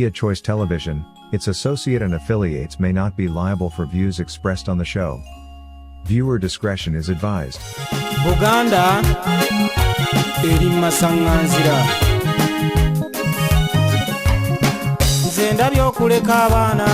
Media Choice Television, its associate and affiliates may not be liable for views expressed on the show. Viewer discretion is advised. Buganda eri masanganzira nze ndabye okuleka abaana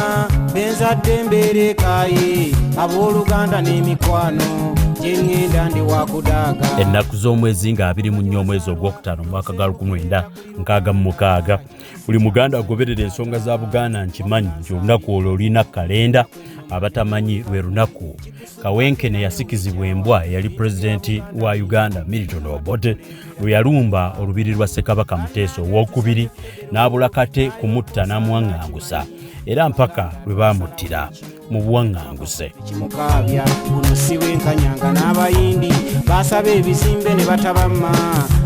benzadde mbeerekaye abooluganda n'emikwano gyengenda ndi wakudaaga. Ennaku z'omwezi nga 24 omwezi ogwokutaano omwaka gwa 1966 buli muganda agoberera ensonga za Buganda nkimanyi nti olunaku olwo olina kalenda, abatamanyi lwe lunaku Kawenkene yasikizibwa embwa eyali pulezidenti wa Uganda Milton Obote lwe yalumba olubiri lwa Ssekabaka Muteesa owookubiri n'abula kate kumutta n'amuwaŋŋangusa era mpaka lwe baamuttira mu buwaŋŋanguse. Kimukaabya buno si bwenkanyanga n'abayindi baasaba ebizimbe ne batabamma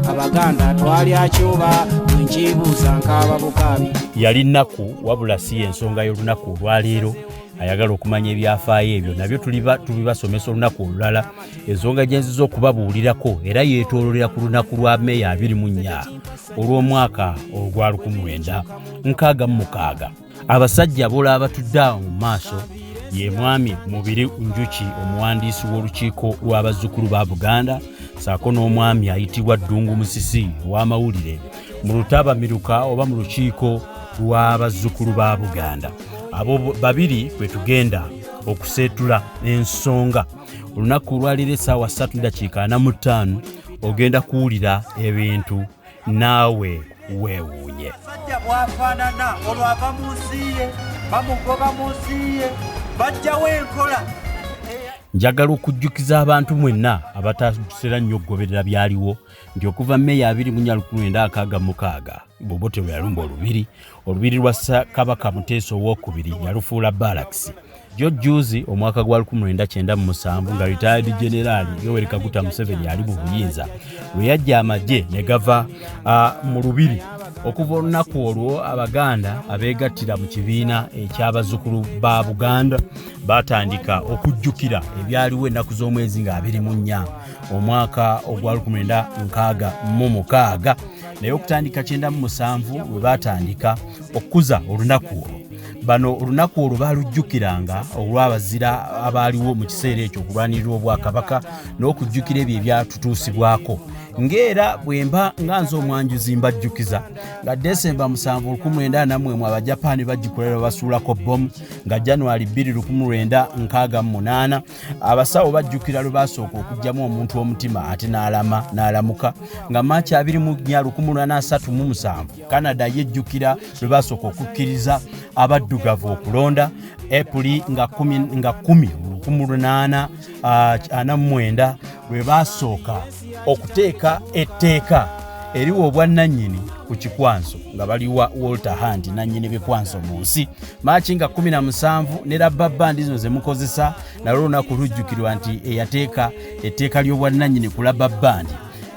Abaganda twali akyoba bwenkyebuuza nkaaba Bukaabi. Yali nnaku wabula si ensonga y'olunaku olwaleero. Ayagala okumanya ebyafaayo ebyo nabyo tulibasomesa olunaku olulala ensonga gye nziza okubabuulirako era yeetoololera ku lunaku lwa Meeya 24 olw'omwaka ogwa 1966. Abasajja abola abatudde awo mu maaso ye mwami Mubiri Njuki omuwandiisi w'olukiiko lwa Bazzukulu ba Buganda, Ssaako n'omwami ayitibwa Ddungu Musisi w'Amawulire mu lutabamiruka oba mu lukiiko lwa Bazzukulu ba Buganda. Abo babiri kwe tugenda okuseetula ensonga. Olunaku lwalire essaawa 3:45 ogenda kuwulira ebintu naawe weewuunye. Sajja bwafaanana olwava mu nsi ye bamugoba mu nsi ye bajjawo enkola. Njagala okujjukiza abantu mwenna abatasera nnyo okugoberera byaliwo nti okuva Meeya 1966 Obote lwe yalumba olubiri lwa Ssekabaka Muteesa owookubiri yalufuula Barracks. Juzi omwaka gwa 1997 nga retired general Yoweri Kaguta Museveni ali mu buyinza lwe yajja amagye ne gava mu lubiri. Okuva olunaku olwo Abaganda abeegattira mu kibiina eky'Abazzukulu ba Buganda batandika okujjukira ebyaliwo ennaku z'omwezi nga 24 omwaka ogwa 1966 naye okutandika 97 bwe batandika okukuza olunaku olwo. Bano olunaku olwo balujjukiranga olw'abazira abaaliwo mu kiseera ekyo okulwanirira obwakabaka n'okujjukira ebyo ebyatutuusibwako. Ngera bwemba nga nze omwanjuzi mbajjukiza nga Desemba 7 1941 Abajapaani bagikolera basuulako bomu, nga January 2 1968 abasawo bajjukira lwe basooka okugyamu omuntu omutima ate n'alamuka, nga Maachi 1837 Canada yejjukira lwe basooka okukkiriza abaddugavu okulonda. April nga 1849 lwe basooka okuteeka etteeka eriwo obwannannyini ku kikwanso nga baliwa Walter Hunt nannyini bikwanso mu nsi. Maachi nga 17 ne Rubber Band zo ze mukozesa nalwo olunaku lujjukirwa nti eyateeka etteeka ly'obwannannyini ku Rubber Band.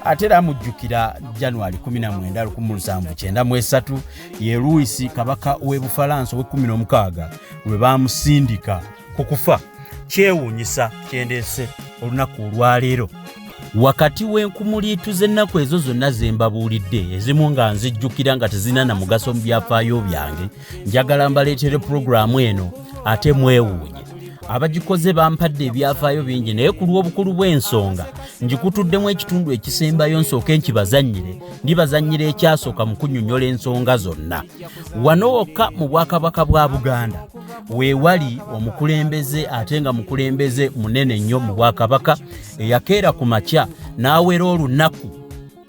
Ate era mujjukira January 19 1993 ye Louis Kabaka w'e Bufalansa w'e16 lwe baamusindika ku kufa. Kyewuunyisa kyendeese olunaku olwaleero. Wakati w'enkumuliitu z'ennaku ezo zonna ze mbabuulidde ezimu nga nzijjukira nga tezina na mugaso mu byafaayo byange, njagala mbaleetere pulogulaamu eno ate mwewuunye. Abagikoze bampadde ebyafaayo bingi naye ku lw'obukulu bw'ensonga njikutuddemu ekitundu ekisembayo nsooke nkibazannyire. Ndibazannyira ekyasooka mu kunnyonnyola ensonga zonna. Wano wokka mu Bwakabaka bwa Buganda weewali omukulembeze ate nga mukulembeze munene nnyo mu Bwakabaka eyakeera ku makya n'awera olunaku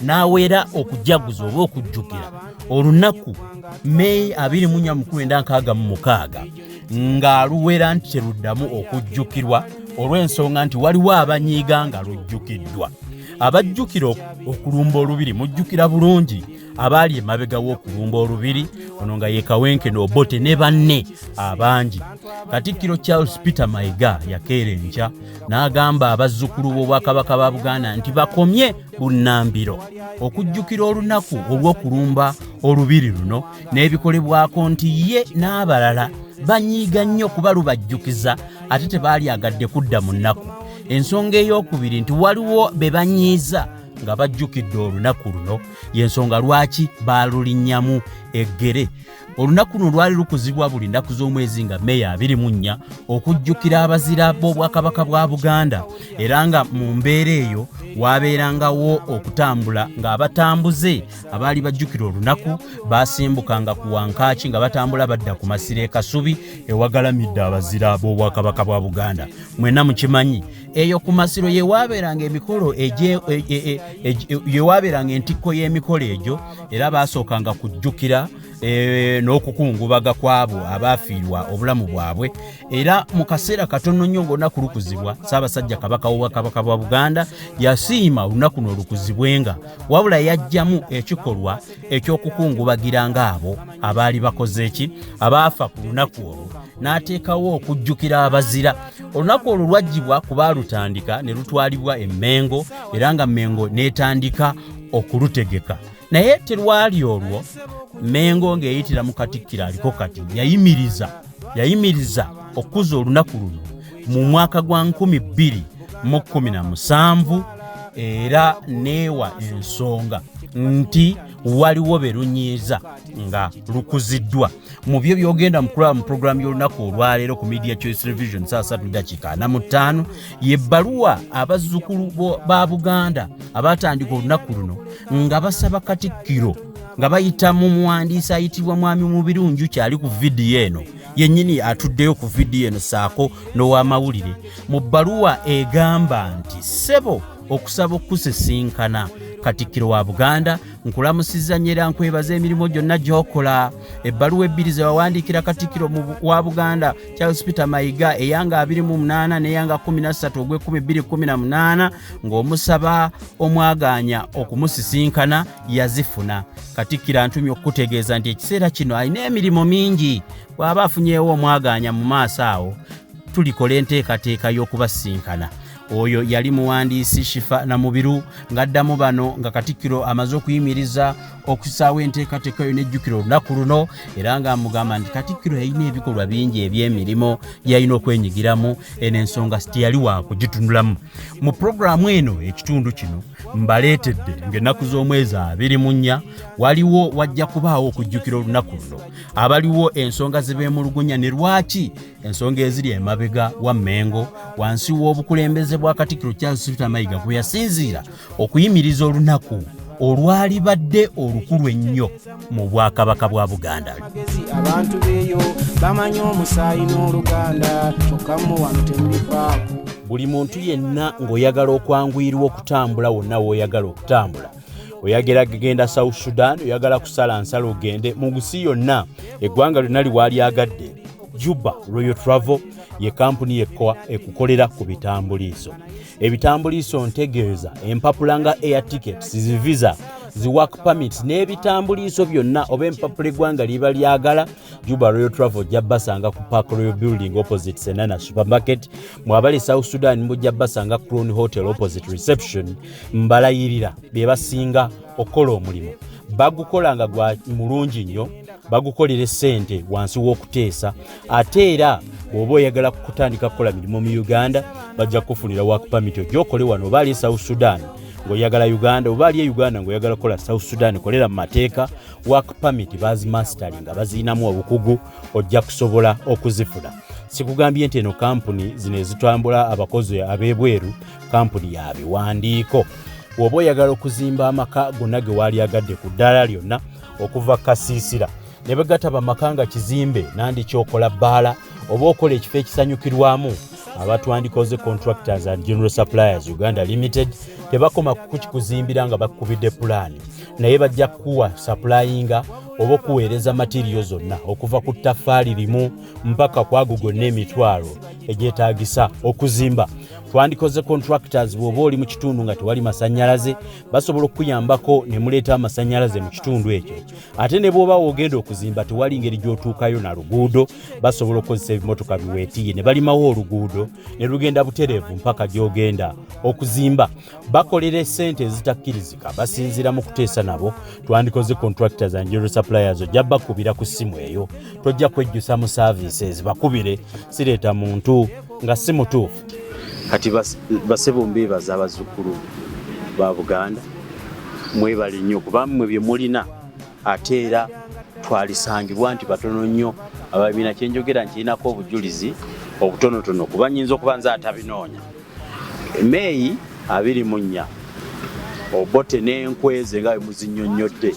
n'awera okujaguza oba okujjukira olunaku May 24 ng'aluwera nti teruddamu okujjukirwa olw'ensonga nti waliwo abanyiiga nga lujjukiddwa. Abajjukira okulumba olubiri mujjukira bulungi abaali emabega w'okulumba olubiri ono nga ye Kawenkene Obote ne banne abangi. Katikkiro Charles Peter Mayiga yakeera enkya n'agamba abazzukulu b'Obwakabaka ba Buganda nti bakomye bunnambiro okujjukira olunaku olw'okulumba olubiri luno n'ebikolebwako nti ye n'abalala banyiiga nnyo kuba lubajjukiza ate tebaali agadde kudda mu nnaku. Ensonga ey'okubiri nti waliwo be banyiiza nga bajjukidde olunaku luno y'ensonga lwaki baalulinnyamu eggere. Olunaku luno lwali lukuzibwa buli nnaku z'omwezi nga May 24 okujjukira abazira b'Obwakabaka bwa Buganda, era nga mu mbeera eyo waabeerangawo okutambula ng'abatambuze abaali bajjukira olunaku baasimbukanga ku wankaaki nga batambula badda ku masiro e Kasubi ewagalamidde abazira b'Obwakabaka bwa Buganda. Mwenna mukimanyi eyo ku masiro yewaabeeranga emikolo yewaabeeranga entikko y'emikolo egyo, era baasookanga kujjukira n'okukungubaga kwabo abaafiirwa obulamu bwabwe. Era mu kaseera katono nnyo ng'olunaku lukuzibwa, Ssaabasajja Kabaka w'Obwakabaka bwa Buganda yasiima olunaku n'olukuzibwenga, wabula yajjamu ekikolwa eky'okukungubagiranga abo abaali bakoze eki, abaafa ku lunaku olwo, n'ateekawo okujjukira abazira. Olunaku olwo lwaggyibwa ku baalutandika ne lutwalibwa e Mmengo, era nga Mmengo n'etandika okulutegeka. Naye terwali olwo Mmengo ng'eyitira mu Katikkiro aliko kati yayimiriza okukuza olunaku luno mu mwaka gwa 2017, era neewa ensonga nti waliwo berunyiiza nga lukuziddwa. Mu byo byogenda mukulaba mu programu y'olunaku olwaleero ku Media Choice Television saa 3:45 y'ebbaluwa abazzukulu ba Buganda abatandika olunaku luno nga basaba Katikkiro nga bayita mu muwandiisi ayitibwa Mwami Mubirunju kyali ku vidiyo eno, yennyini atuddeyo ku vidiyo eno Ssaako n'Amawulire. Mu bbaluwa egamba nti ssebo okusaba okusisinkana Katikkiro wa Buganda, nkulamusizza nnyo era nkwebaza emirimu gyonna gy'okola. Ebbaluwa ebbiri ze wawandiikira Katikkiro wa Buganda Charles Peter Mayiga eyanga 28 n'eyanga 13 Ogw'Ekumi 2018 ng'omusaba omwaganya okumusisinkana yazifuna. Katikkiro antumye okutegeeza nti ekiseera kino alina emirimu mingi, bw'aba afunyeewo omwaganya mu maaso awo tulikola enteekateeka y'okubasinkana. Oyo yali muwandiisi Shifa na Mubiru ng'addamu bano nga Katikkiro amaze okuyimiriza okusaawa enteekateeka yo n'ejjukira olunaku luno, era ng'amugamba nti Katikkiro yalina ebikolwa bingi eby'emirimo yalina okwenyigiramu, eno ensonga teyali wa kugitunulamu. Mu puroguramu eno ekitundu kino mbaleetedde ng'ennaku z'omwezi 24 waliwo wajja kubaawo okujjukira olunaku luno. Abaliwo ensonga ze beemulugunya ne lwaki ensonga eziri emabega wa Mmengo wansi w'obukulembeze bwa Katikkiro Charles Peter Mayiga bwe yasinziira okuyimiriza olunaku olwali badde olukulu ennyo mu Bwakabaka bwa Buganda. Abantu beeyo bamanyi omusaayi n'Oluganda kyokka mu wano temulifaako. Buli muntu yenna ng'oyagala okwanguyirwa okutambula wonna w'oyagala okutambula, oyagala kugenda South Sudan, oyagala kusala nsalo ogende mu nsi yonna, eggwanga lyonna liwalyagadde, Juba Royal Travel ye kampuni Kkwo ekukolera ku bitambuliiso. Ebitambuliiso ntegeeza empapula nga air tickets, visa, work permits n'ebitambuliiso byonna oba empapula eggwanga liba lyagala, Juba Royal Travel jabbasanga ku Park Royal Building opposite Senana Supermarket. Mwabali South Sudan mujja basanga Crown Hotel opposite reception. Mbalayirira be basinga okola omulimu. Bagukolanga gwa mulungi nnyo, bagukolere ssente wansi w'okuteesa, ate era bw'oba oyagala kutandika kukola mirimu mu Uganda bajja kufunira work permit gy'okole wano oba ali South Sudan ng'oyagala Uganda, oba ali Uganda ng'oyagala kukola South Sudan kolera mu mateeka, work permit bazimasteringa baziinamu obukugu, ojja kusobola okuzifuna. Sikugambye nti eno kampuni zino ezitambula abakozi ab'ebweru, kampuni ya biwandiiko. Bw'oba oyagala okuzimba amaka gonna ge waalyagadde ku ddaala lyonna okuva Kasiisira ne begataba makanga kizimbe nandi kyokola bbaala oba okola ekifo ekisanyukirwamu, abatwandikoze Contractors and General Suppliers Uganda Limited tebakoma kukikuzimbira nga bakubidde pulaani, naye bajja kuwa supplyinga oba okuweereza materiyo zonna okuva ku ttaffaali limu mpaka kwagugo n'emitwalo egyetaagisa okuzimba. Twandikoze Contractors bw'oba oli mu kitundu nga tewali masannyalaze basobola okuyambako ne muleeta amasannyalaze mu kitundu ekyo. Ate ne bw'oba ogenda okuzimba tewali ngeri gy'otuukayo na luguudo, basobola okukozesa ebimotoka biweetiye ne balimawo oluguudo ne lugenda butereevu mpaka gy'ogenda okuzimba. Bakolera ssente ezitakkirizika basinziira mu kuteesa nabo. Twandikoze Contractors and General Suppliers ojja bakubira ku ssimu eyo, tojja kwejjusa mu services bakubire, sireeta muntu nga si mutuufu. Kati basebo mbebaza abazzukulu ba Buganda mwebale nnyo kuba mmwe bye mulina ate era twalisangibwa nti batono nnyo ababiina kyenjogera nkirinako obujulizi obutonotono kuba nnyinza okuba nze atabinoonya. Meeyi 24 Obote n'enkweze nga bwe muzinnyonnyodde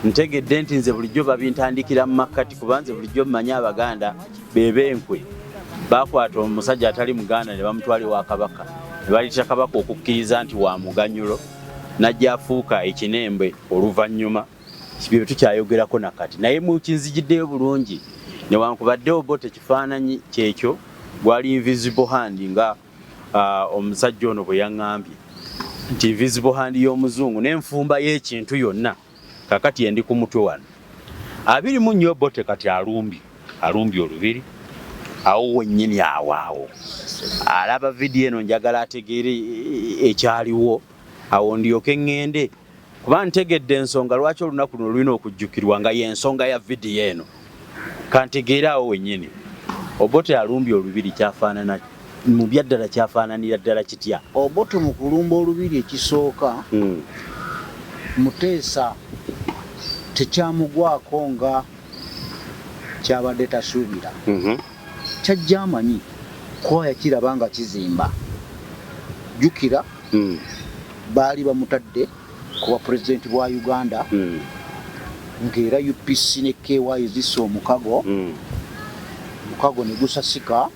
ntegedde nti nze bulijjo babintandikira mu makkati kuba nze bulijjo mmanyi Abaganda bebenkwe bakwata omusajja atali Muganda ne bamutwala ewa Kabaka ne bayita Kabaka okukkiriza nti wa muganyulo najja afuuka ekinembe oluvannyuma bye tukyayogerako nakati naye mukinzijiddeyo bulungi newankubadde Obote ekifaananyi kyekyo gwali invisible hand nga omusajja ono bwe yaŋŋambye nti invisible hand y'omuzungu n'enfumba y'ekintu yonna kakati yendi ku mutwe wano 24 Obote kati alumbi Olubiri awo wennyini awaawo alaba vidiyo eno njagala ategeere ekyaliwo awo ndyoke ŋŋende kuba ntegedde ensonga lwaki olunaku luno lulina okujjukirwa nga y'ensonga ya vidiyo eno kantegeere awo wennyini Obote alumbi Olubiri kyafaanana mu byaddala kyafaananira ddala kitya? Obote mu kulumba Olubiri ekisooka Muteesa tekyamugwako nga kyabadde tasuubira kyajja amanyi kwaya kiraba nga kizimba jjukira baali bamutadde kuba pulezidenti bwa Uganda ng'era UPC ne Kkwo ezissa omukago ne gusasika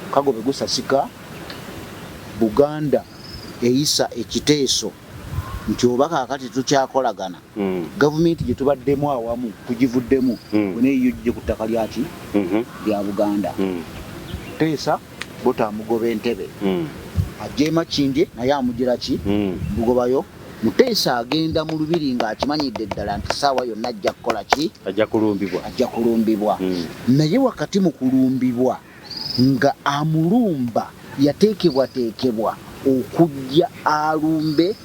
mukago bwe gusasika Buganda eyisa ekiteeso nti oba kaakati tukyakolagana gavumenti gye tubaddemu awamu tugivuddemu neeyujje ku ttaka lyaki lya Buganda Muteesa botamugoba entebe ajje Makindye naye amugira ki mugobayo Muteesa agenda mu Lubiri ng'akimanyidde ddala nti ssaawa yonna ajja kukola ki ajja kulumbibwa naye wakati mu kulumbibwa nga amulumba yateekebwateekebwa okujja alumbe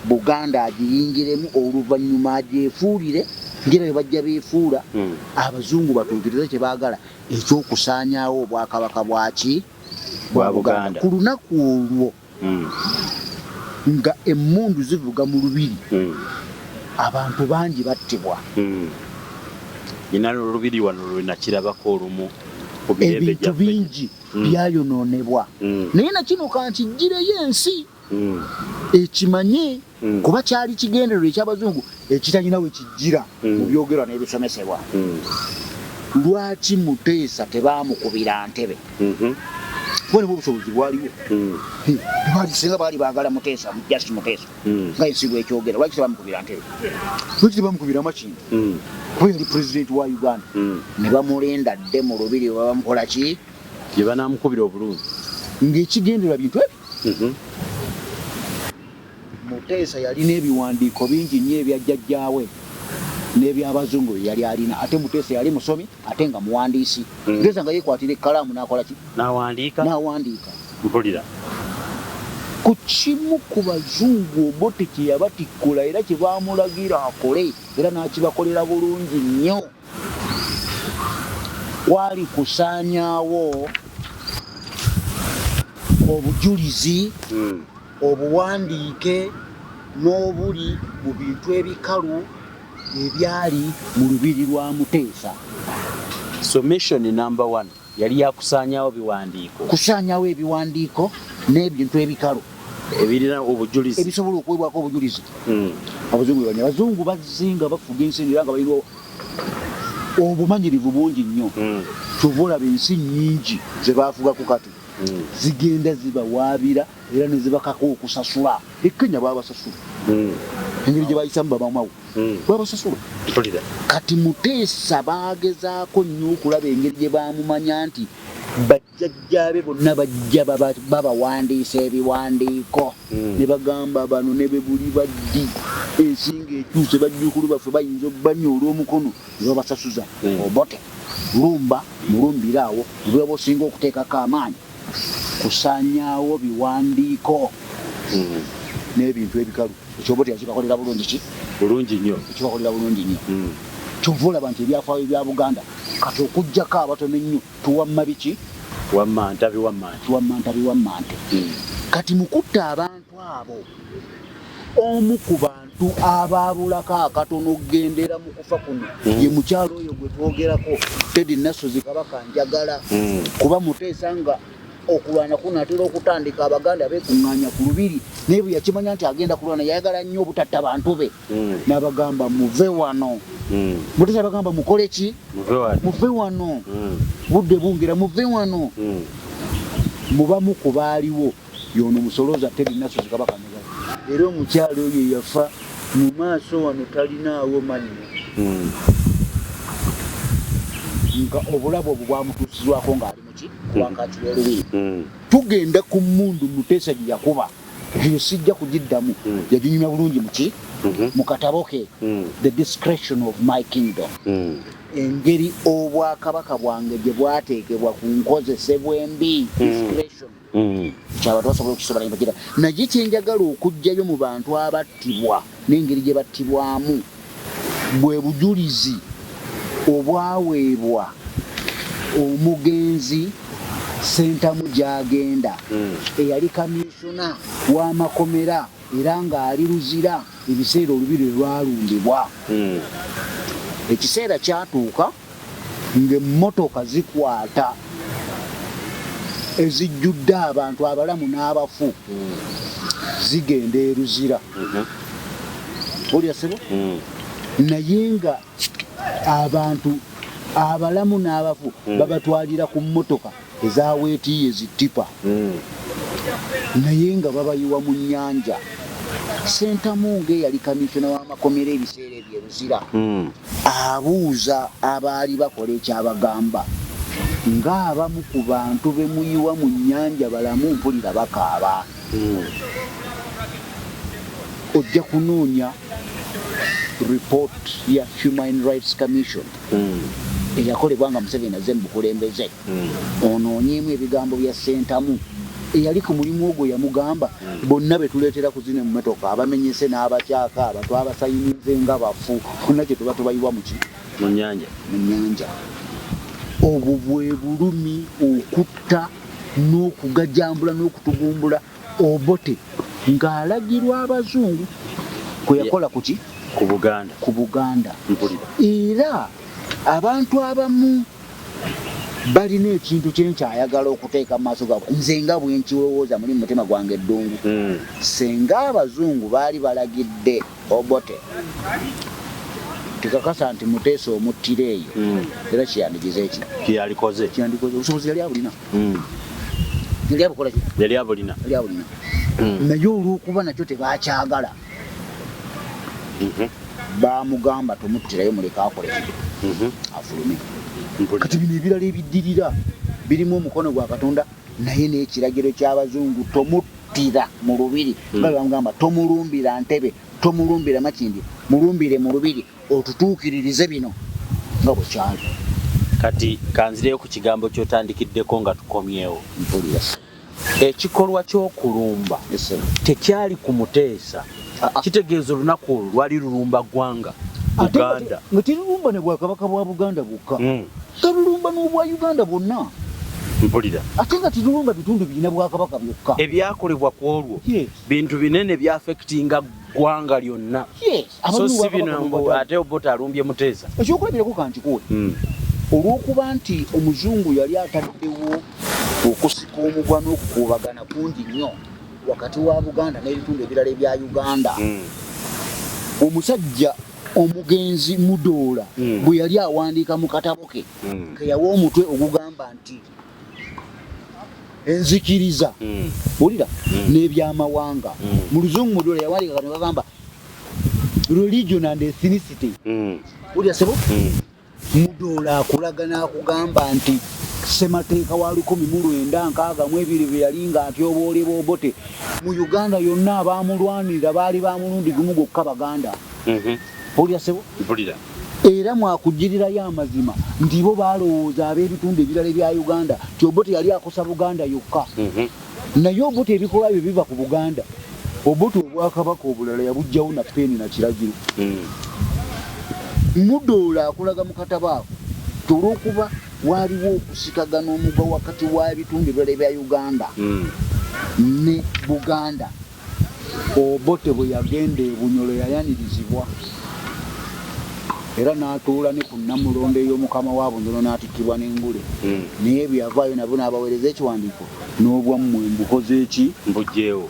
Buganda agiyingiremu oluvannyuma agyefuulire ngira bwe bajja beefuula abazungu batuukirize kye baagala ekyokusaanyaawo obwakabaka bwaki bwa Buganda ku lunaku olwo nga emmundu zivuga mu Lubiri abantu bangi battibwa nyina Olubiri wano lwe nakirabako olumu ebintu bingi byayonoonebwa naye nakino kankijjireyo ensi ekimanye kuba kyali kigendererwa eky'abazungu ekitanyina we kijjira mu byogerwa n'ebisomesebwa lwaki Muteesa tebaamukubira ntebe kubona obusobozi bwaliwo singa baali baagala Muteesa just Muteesa nga ensigo ekyogera lwaki tebamukubira ntebe lwaki tebamukubira Makindye kuba yali pulezidenti wa Uganda ne bamulenda dde mu Lubiri bamukola ki gye banaamukubira obulungi ng'ekigendererwa bintu ebyo Muteesa yalina ebiwandiiko bingi nnyo ebya jjajjaawe n'ebyabazungu yali alina ate Muteesa yali musomi ate nga muwandiisi Muteesa nga yeekwatira ekkalaamu n'akola ki n'awandiika mpulira ku kimu ku bazungu Obote kye yabatikkula era kye baamulagira akole era n'akibakolera bulungi nnyo kwali kusaanyaawo obujulizi obuwandiike n'obuli mu bintu ebikalu ebyali mu Lubiri lwa Muteesa. So mission number 1 yali yakusaanyaawo ebiwandiiko n'ebintu ebikalu ebirina obujulizi ebisobola okuweebwako obujulizi abazungu bazzenga bafuga ensi era nga balina obumanyirivu bungi nnyo kyova olaba ensi nnyingi ze baafugaku kati zigenda zibawaabira era ne zibakako okusasula Kenya baabasasula engeri gye bayisamu babamawo babasasula kati Muteesa baagezaako nnyo okulaba engeri gye baamumanya nti bajjajjaabe bonna bajja babawandiisa ebiwandiiko ne bagamba bano ne be buli baddi ensinga ekyuse bajjukulu baffe bayinza obbanyoola omukono ne babasasuza Obote lumba mulumbire awo bweba osinga okuteekako amaanyi kusaanyaawo biwandiiko n'ebintu ebikalu ekyobote yakibakolera bulungi nnyo kyova olaba nti ebyafaayo ebya Buganda kati okuggyako abatono ennyo tuwamma biki biwammanta kati mu kutta abantu abo omu ku bantu abaabulako akatono okugendera mu kufa kuno ye mukyalo oyo gwe twogerako M.i.S.O Kabaka njagala kuba Muteesa nga okulwana kunaatera okutandika Abaganda beekuŋŋaanya ku Lubiri naye bwe yakimanya nti agenda kulwana yayagala nnyo obutatta bantu be n'abagamba muve wano Muteesa abagamba mukole ki muve wano budde bungera muve wano mubamu ku baaliwo yono musolooza M.i.S.O Kabaka njagala era omukyalo oyo yafa mu maaso wano talinaawo mannya nga obulabu obwo bwamutuusizwako ng'ali muki kubangati w'Olubiri tugenda ku mmundu Muteesa gye yakuba eyo sijja kugiddamu yaginyumya bulungi muki mu katabo ke The Discretion of My Kingdom engeri obwakabaka bwange gye bwateekebwa ku nkozesebwa embi discretion ky'abantu basobola okukisobola mpakira naye kyenjagala okugjayo mu bantu abattibwa n'engeri gye battibwamu bwe bujulizi obwaweebwa omugenzi Sentamu gy'agenda eyali kamisona w'amakomera era ng'ali luzira ebiseera Olubiri lwalundibwa ekiseera kyatuuka ng'emmotoka zikwata ezijjudde abantu abalamu n'abafu zigenda eruzira olya sebo naye nga abantu abalamu n'abafu babatwalira ku mmotoka ezaweetiye zittipa naye nga babayiwa mu nnyanja Sentamu ng'eyali kamisona w'amakomera ebiseera ebyo eruzira abuuza abaali bakola ekyabagamba ng'abamu ku bantu be muyiwa mu nnyanja balamu mpulira bakaaba ojja kunoonya report ya Human Rights Commission eyakolebwa nga Museveni azze mu Bukulembeze onoonyeemu ebigambo bya Sentamu eyali ku mulimu ogwo yamugamba bonna betuleetera kuzina mu mmotoka abamenyese n'abakyaka abantu abasayinize nga bafu funa gye tuba tubayiwa muki mu nnyanja obwo bwe bulumi okutta n'okugajambula n'okutugumbula Obote ng'alagirwa Abazungu kwe yakola kuki ku Buganda era abantu abamu balina ekintu kyenkyayagala okuteeka mu maaso gaabwe nze nga bwe nkirowooza muli mu mutima gwange eddungu senga Abazungu baali balagidde Obote tikakasa nti Muteesa omuttira eyo era kyandigize eki kyandikoze obusobozi yali abulina yali abulina naye olw'okuba nakyo tebakyagala bamugamba tomuttirayo muleka akole afulume kati bino ebirala ebiddirira birimu omukono gwa Katonda naye n'ekiragiro ky'Abazungu tomuttira mu Lubiri nga bamugamba tomulumbira Ntebe tomulumbira Makindye mulumbire mu Lubiri otutuukiririze bino nga bwe kyali kati kanzireyo ku kigambo ky'otandikiddeko nga tukomyewo mpulira ekikolwa ky'okulumba tekyali ku Muteesa kitegeeza olunaku olwo lwali lulumba ggwanga Buganda nga tirulumba ne Bwakabaka bwa Buganda bwokka talulumba n'obwa Uganda bwonna mpulira ate nga tirulumba bitundu birina Bwakabaka byokka ebyakolebwa ku olwo bintu binene byafekitinga ggwanga lyonna so si bino ate Obote alumbye Muteesa ekyokulabirako kankikuwe olw'okuba nti Omuzungu yali ataddewo okusika omugwa n'okukuubagana kungi nnyo wakati wa Buganda n'ebitundu ebirala ebya Uganda omusajja omugenzi Mudoola bwe yali awandiika mu katabo ke keyawa omutwe ogugamba nti enzikiriza olira n'ebyamawanga mu Luzungu Mudoola yawandiika kati bagamba religion and ethnicity olira sebo Mudoola akulaga n'akugamba nti Ssemateeka wa 1962 bwe yali ng'atyoboolebwa Obote mu Uganda yonna abaamulwanirira baali bamulundi gumu gwokka Baganda olya sebo era mwakugirirayo amazima nti bo baalowooza ab'ebitundu ebirala ebya Uganda ti Obote yali akosa Buganda yokka naye Obote ebikolwa byo biva ku Buganda Obote obwakabaka obulala yabugjawo na peeni na kiragiro Mudoola akulaga mu katabo ako olw'okuba waliwo okusikagana omugwa wakati w'ebitundu ebirala ebya Uganda ne Buganda Obote bwe yagenda e Bunyolo yayanirizibwa era n'atuula ne ku Namulondo ey'omukama wa Bunyolo n'atikkibwa n'engule. Naye ebyo yavaayo nabyo n'abaweereza ekiwandiiko n'obwammwe mbukoze eki mbugyeewo.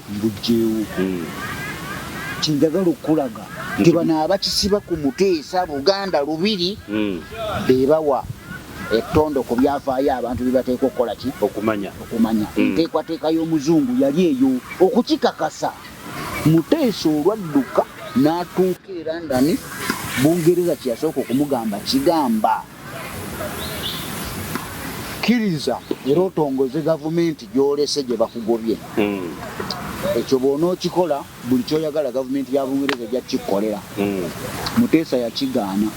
Kinjagala okulaga nti bano abakisiba ku Muteesa Buganda Lubiri bebawa ettondo ku byafaayo abantu bibateeka okukola ki okumanya. Enteekwateeka y'omuzungu yali eyo okukikakasa. Muteesa olwadduka n'atuuka e London, Bungereza kyeyasooka okumugamba kigamba kkiriza era otongoze gavumenti gy'olese gye bakugobye. Ekyo bw'onookikola buli kyoyagala gavumenti ya Bungereza ejja kukkolera. Muteesa yakigaana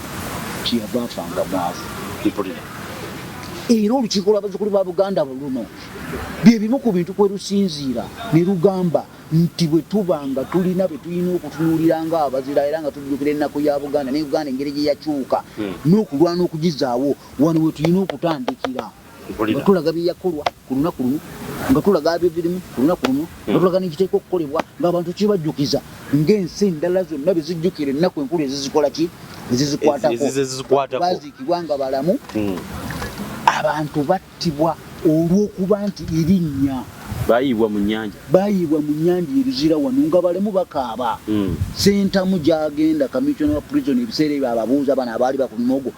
kyeyava afanga bwavu. Era olukiiko lw'abazzukulu ba Buganda luno bye bimu ku bintu kwe lusinziira ne lugamba nti bwe tubanga tulina bwe tulina okutunuulira ng'abazira era nga tujjukira ennaku ya Buganda ne Uganda engeri gye yakyuka n'okulwana okugizaawo wano we tulina okutandikira. Nga tulaga bye yakolwa ku lunaku luno, nga tulaga ab'ebirimu ku lunaku luno, nga tulaga n'ekiteeka okukolebwa ng'abantu kibajjukiza ng'ensi endala zonna be zijjukira ennaku enkulu ezizikola ki ezizikwatako. Baziikibwa nga balamu, abantu battibwa olw'okuba nti erinnya bayiibwa mu nnyanja eruzira wano nga balemu bakaaba. Sentamu gy'agenda commissioner wa prison ebiseera ebyo ababuuza bano abaali bakulima ogwo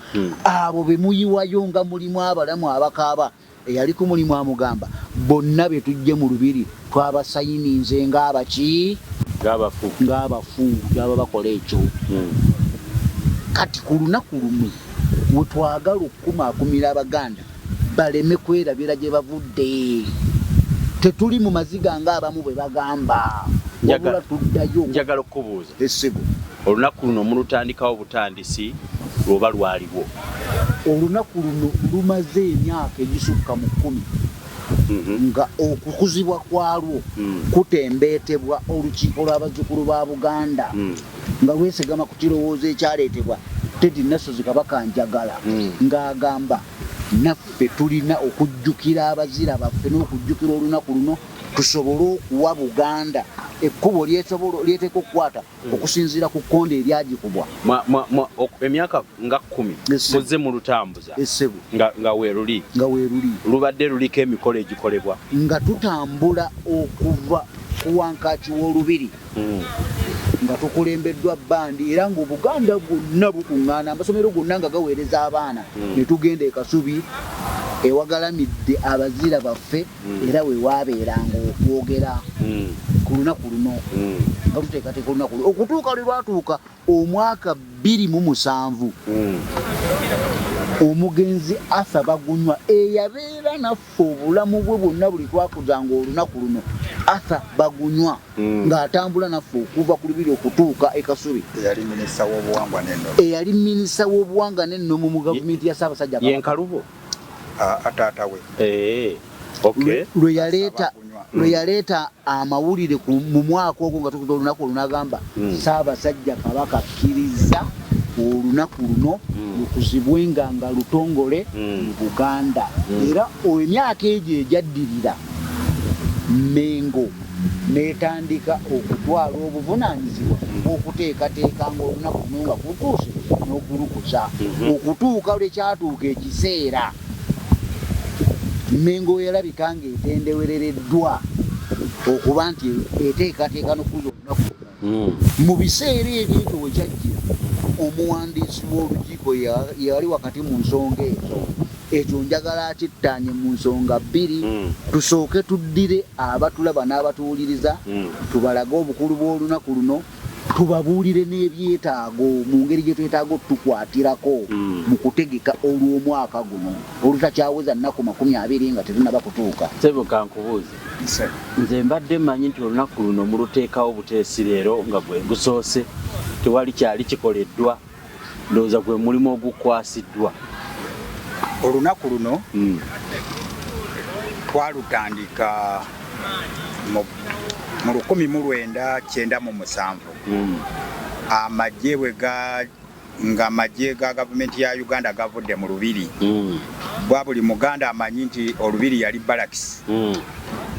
abo be muyiwayo nga mulimu abalamu abakaaba. Eyali ku mulimu amugamba bonna be tujje mu Lubiri twabasayininze ng'abaki ng'abafu gyaba bakola ekyo. Kati ku lunaku lumu we twagala okukumaakumira Abaganda baleme kwerabira gye bavudde. Tetuli mu maziga ng'abamu bwe bagamba. Wabula tuddayo. Njagala okubuuza essebo olunaku luno mulutandikawo butandisi lwoba lwaliwo? Olunaku luno lumaze emyaka egisukka mu 10 nga okukuzibwa kwalwo kutembeetebwa olukiiko lw'abazzukulu ba Buganda nga lwesigama ku kirowoozo ekyaleetebwa Teddy Nasozi Kabaka Njagala ng'agamba naffe tulina okujjukira abazira baffe n'okujjukira olunaku luno tusobole okuwa Buganda ekkubo lyeteeka okukwata okusinziira ku kkonde eryagikubwa. Emyaka nga 10 muze mu lutambuza essebo nga weeruli lubadde luliko emikolo egikolebwa nga tutambula okuva ku wankaaki w'Olubiri nga tukulembeddwa bandi era ng'Obuganda bwonna bukuŋŋaana amasomero gonna nga gaweereza abaana ne tugenda e Kasubi ewagalamidde abazira baffe era we waabeeranga okwogera ku lunaku luno nga tuteekateeka olunaku luno okutuuka lwe lwatuuka omwaka 2007 omugenzi Arthur Bagunywa eyabeera naffe obulamu bwe bwonna buli twakuzanga olunaku luno Arthur Bagunywa ng'atambula naffe okuva ku Lubiri okutuuka e Kasubi. Eyali minisita w'obuwangwa n'ennomo mu gavumenti ya Ssaabasajja Yenkalubo ataata we. Lwe yaleeta amawulire mu mwaka ogwo nga tukuza olunaku olunagamba Ssaabasajja Kabaka akkiriza olunaku luno lukuzibwenga nga lutongole mu Buganda. Era emyaka egyo ejaddirira Mmengo n'etandika okutwala obuvunaanyizibwa okuteekateekanga olunaku luno nga kutuuse n'okulukuza okutuuka lwe kyatuuka ekiseera Mmengo yalabika ng'etendewerereddwa okuba nti eteekateeka n'okuza olunaku luno. Mu biseera ebyo we kyajjira omuwandiisi w'olukiiko yali wakati mu nsonga ekyo njagala akittaanye mu nsonga 2 tusooke tuddire abatulaba n'abatuwuliriza tubalage obukulu bw'olunaku luno tubabuulire n'ebyetaago mu ngeri gye twetaaga otukwatirako mu kutegeka olw'omwaka guno olutakyaweza nnaku 20 nga tetunaba kutuuka. Sebo kankubuuze nze mbadde mmanyi nti olunaku luno muluteekawo buteesi leero nga gwe gusoose tewali kyali kikoleddwa ndowooza gwe mulimu ogukwasiddwa. Olunaku luno twalutandika mu 1997 amagye ga gavumenti ya Uganda gavudde mu Lubiri. Bwa buli Muganda amanyi nti Olubiri yali balakisi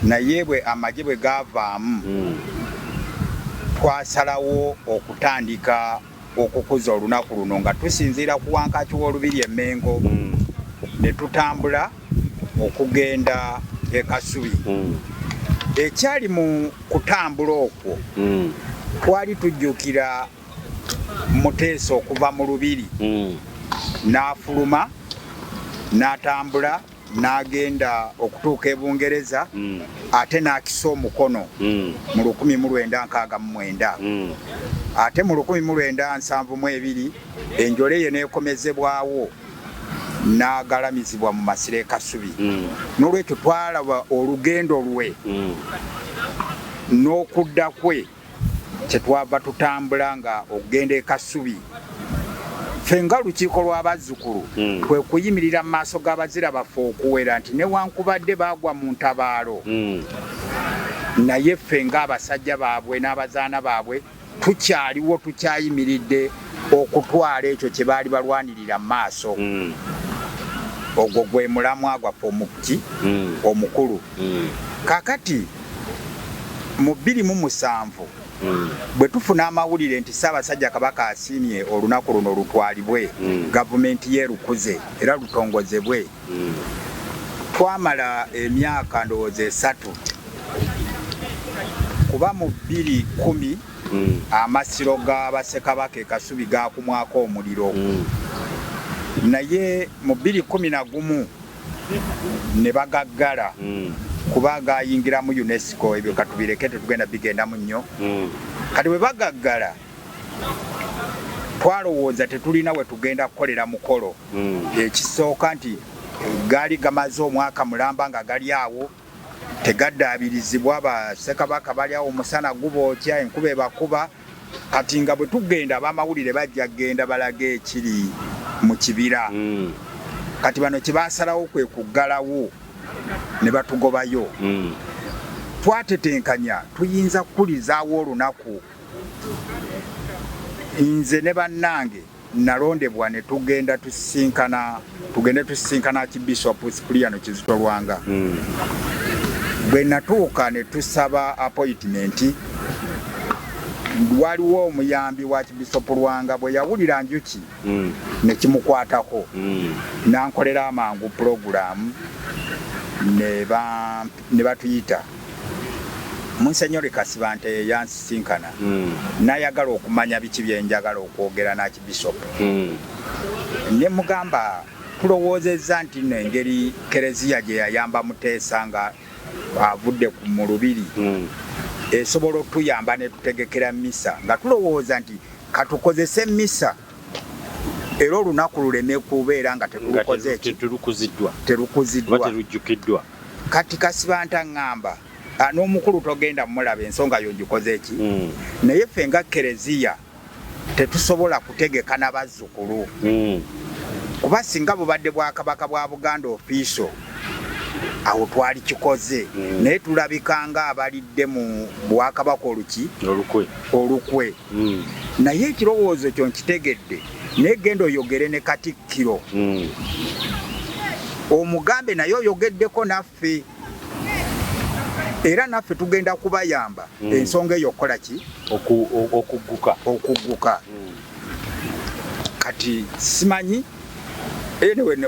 naye bwe amagye bwe gavaamu twasalawo okutandika okukuza olunaku luno nga tusinziira ku wankaaki w'Olubiri Mmengo ne tutambula okugenda e Kasubi. Ekyali mu kutambula okwo twali tujjukira Muteesa okuva mu Lubiri n'afuluma n'atambula n'agenda okutuuka e Bungereza ate n'akisa omukono mu 1969 ate mu 1972 enjole ye n'ekomezebwawo n'agalamizibwa mu masiro e Kasubi. N'olwekyo twalaba olugendo lwe n'okudda kwe kyetwava tutambula nga okugenda e Kasubi. Ffe nga lukiiko lwa Bazzukulu kwe kuyimirira mu maaso g'abazira baffe okuwera nti newankubadde baagwa mu ntabaalo naye ffe ng'abasajja baabwe n'abazaana baabwe tukyaliwo, tukyayimiridde okutwala ekyo kye baali balwanirira mu maaso. Ogwo gwe mulamwa gwaffe omukulu. Kaakati mu 2007 bwe tufuna amawulire nti Ssaabasajja Kabaka asiimye olunaku luno lutwalibwe, gavumenti yeerukuze era lutongozebwe, twamala emyaka ndowooza 3 kuba mu 2010 amasiro g'Abassekabaka e Kasubi gaakumwako omuliro, naye mu 2011 ne bagaggala kuba gayingira mu M.I.S.O. ebyo katubireke tetugenda bigendamu nnyo. Kati bwe bagaggala twalowooza tetulina we tugenda kukolera mukolo. Ekisooka nti gaali gamaze omwaka mulamba nga gali awo tegaddaabirizibwa, Bassekabaka bali awo omusana gubookya, enkuba ebakuba. Kati nga bwe tugenda ab'amawulire bajja kgenda balage ekiri mu kibira. Kati bano kye baasalawo kwe kuggalawo ne batugobayo. Twatetenkanya tuyinza kukulizaawo olunaku. Nze ne bannange nalondebwa ne tugende tusisinkana Archbishop Cypriano Kizito Lwanga. Bwe natuuka ne tusaba appointment, waliwo omuyambi wa Archbishop Lwanga bwe yawulira njuki ne kimukwatako n'ankolera amangu program ne batuyita Monsignor Kasibante yansisinkana n'ayagala okumanya biki bye njagala okwogera n'Archbishop. Ne mugamba tulowoozezza nti n'engeri Kereziya gye yayamba Muteesa nga avudde mu Lubiri esobola okutuyamba ne tutegekera misa, nga tulowooza nti katukozese misa era olunaku luleme kubeera nga terukuziddwa. Kati Kasibante aŋŋamba n'omukulu togenda mulaba ensonga yo ngikoze eki, naye ffe nga Kereziya tetusobola kutegeka na Bazzukulu kuba singa bubadde Bwakabaka bwa Buganda official awo twali kikoze, naye tulabikanga abalidde mu Bwakabaka olukwe. Naye ekirowoozo kyo nkitegedde, naye genda oyogere ne Katikkiro omugambe naye oyogeddeko naffe, era naffe tugenda kubayamba ensonga eyo okukola ki, okugguka. Kati simanyi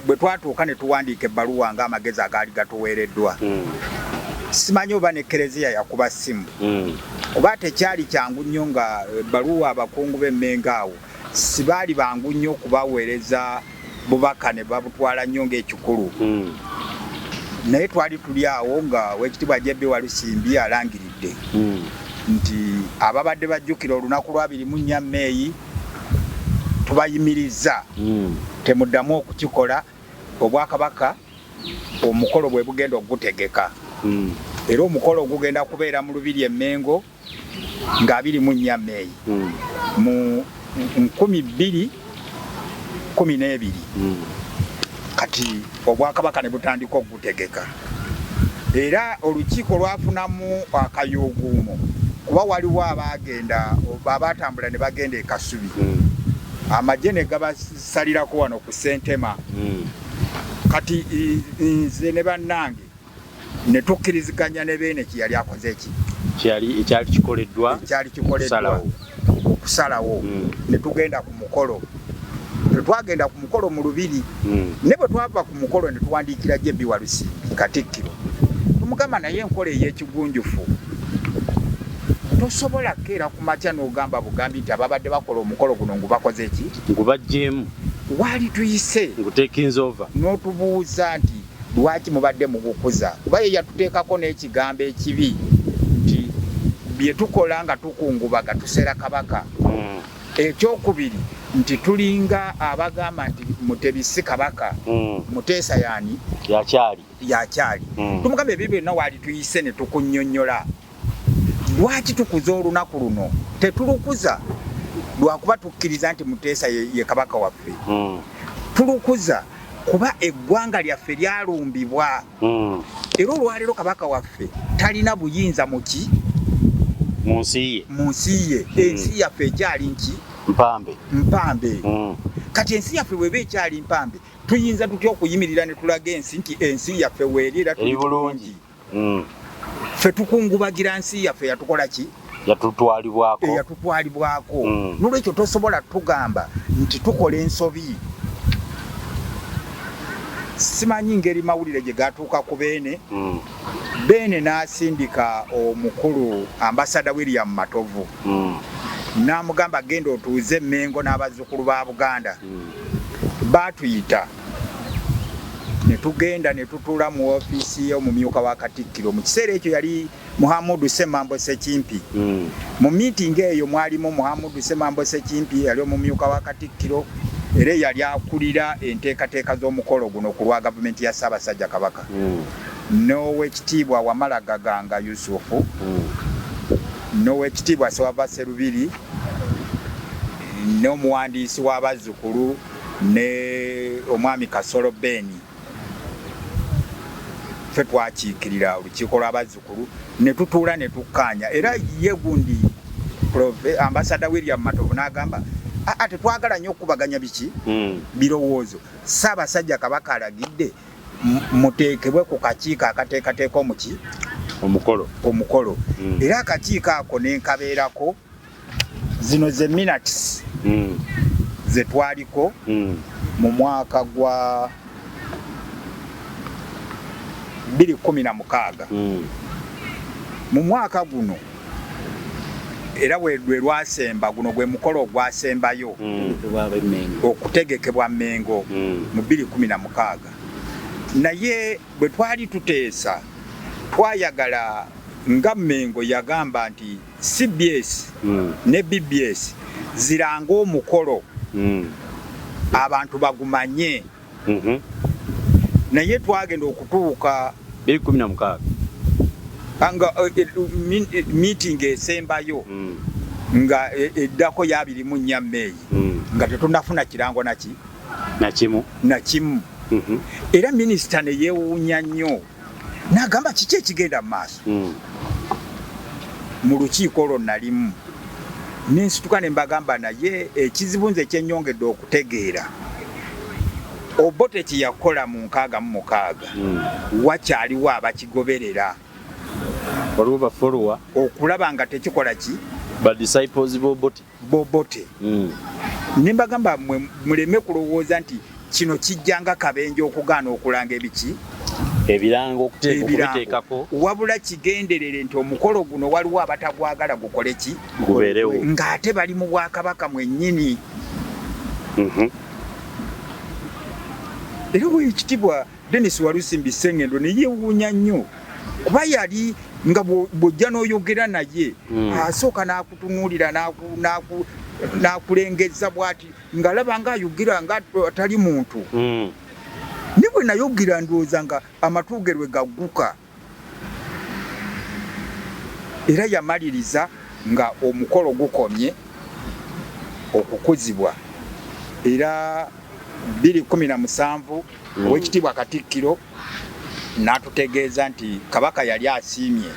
bwe twatuuka ne tuwandiika ebbaluwa nga amagezi agaali gatuweereddwa, simanyi oba ne Kereziya yakuba ssimu kuba tekyali kyangu nnyo nga ebbaluwa abakungu b'Emmengo awo sibaali bangu nnyo okubaweereza bubaka ne babutwala nnyo ng'ekikulu. Naye twali tuli awo nga Weekitiibwa Jebbi Walusimbi alangiridde nti ababadde bajjukira olunaku lwa 24 Meeyi tubayimiriza temuddamu okukikola, Obwakabaka omukolo bwe bugenda okugutegeka. Era omukolo ogugenda kubeera mu Lubiri Mmengo nga 24 Meeyi mu 2012. Kati Obwakabaka ne butandika okugutegeka, era olukiiko lwafunamu akayuuguumo kuba waliwo abatambula ne bagenda e Kasubi, amagye ne gabasalirako wano ku Ssentema. Kati nze ne bannange ne tukkiriziganya ne beene ki yali akoze eki, ekyali kikoleddwa okusalawo ne tugenda ku mukolo. Twagenda ku mukolo mu Lubiri ne bwe twava ku mukolo ne tuwandiikira Jebbi Walusimbi Katikkiro tumugamba naye enkola ey'ekigunjufu tosobola keera ku makya n'ogamba bugambi nti ababadde bakola omukolo guno ngubakoze ki ngubajjeemu waali tuyise ngutekinzova n'otubuuza nti lwaki mubadde mugukuza kuba ye yatuteekako n'ekigambo ekibi nti bye tukola nga tukungubaga tusera kabaka. Ekyokubiri nti tulinga abagamba nti Mutebi si kabaka Muteesa yaani yakyali tumugamba ebyo byonna waali tuyise ne tukunnyonnyola. Lwaki tukuza olunaku luno tetulukuza lwakuba tukkiriza nti Muteesa ye kabaka waffe tulukuza kuba eggwanga lyaffe lyalumbibwa era olwaleero kabaka waffe talina buyinza muki mu nsi ye. Ensi yaffe ekyali nki mpambe. Kati ensi yaffe bweba ekyali mpambe tuyinza tutya okuyimirira ne tulaga ensi nti ensi yaffe weeri era tuli bulungi. Ffe tukungubagira nsi yaffe yatukola ki yatutwalibwako. Nolwekyo tosobola tugamba nti tukola ensobi. Simanyi ngeri mawulire gye gatuuka ku Beene n'asindika omukulu Ambassador William Matovu n'amugamba genda otuuze Mmengo n'abazzukulu ba Buganda. Baatuyita ne tugenda ne tutuula mu ofiisi y'omumyuka wa Katikkiro. Mu kiseera ekyo yali Muhammadu Ssemambo Ssekimpi. Mu meeting eyo mwalimu Muhammadu Ssemambo Ssekimpi yali omumyuka wa Katikkiro era yali akulira enteekateeka z'omukolo guno ku lwa gavumenti ya Ssaabasajja Kabaka. N'Oweekitiibwa Wamala Gaganga Yusufu, n'Oweekitiibwa Ssewava Sserubiri, n'omuwandiisi wa Bazzukulu ne omwami Kasolo Beni. Ffe twakiikirira olukiiko lw'Abazzukulu ne tutuula ne tukkaanya era ye gundi Ambassador William Matovu n'agamba tetwagala nnyo okubaganya biki birowoozo. Ssaabasajja Kabaka alagidde muteekebwe ku kakiiko akateekateeka omukolo era akakiiko ako nenkabeerako zino ze minutes ze twaliko mu mwaka gwa 2016 mu mwaka guno era lwe lwasemba guno gwe mukolo ogwasembayo okutegekebwa Mmengo mu 2016. Naye bwe twali tuteesa twayagala nga Mmengo yagamba nti CBS ne BBS ziranga omukolo abantu bagumanye. Naye twagenda okutuuka 2016 anga meeting esembayo nga eddako ya 24 Mei nga tetunafuna kirango nakimu. Era minisita ne yeewuunya nnyo n'agamba kiki ekigenda mu maaso. Mu lukiiko olwo nalimu nensituka ne mbagamba naye ekizibu nze kyennyongedde okutegeera Obote kye yakola mu 66 wakyaliwo abakigoberera okulaba nga tekikola ki disciples Bobote. Nimbagamba muleme kulowooza nti kino kijjanga kabenje okugaana okulanga ebiki ebirango okuteekako wabula kigenderere nti omukolo guno waliwo abatagwagala gukole ki gubeerewo ng'ate bali mu Bwakabaka mwennyini. Era Oweekitiibwa Dennis Walusimbi Ssengendo ne yeewuunya nnyo kuba yali nga bw'ojja n'oyogera naye asooka n'akutunuulira n'akulengeza bw'ati ng'alaba ng'ayogera nga atali muntu. Ne bwe nayogera ndowooza nga amatu ge lwe gagguka. Era yamaliriza nga omukolo gukomye okukuzibwa. Era 2017 Oweekitiibwa Katikkiro n'atutegeeza nti Kabaka yali asiimye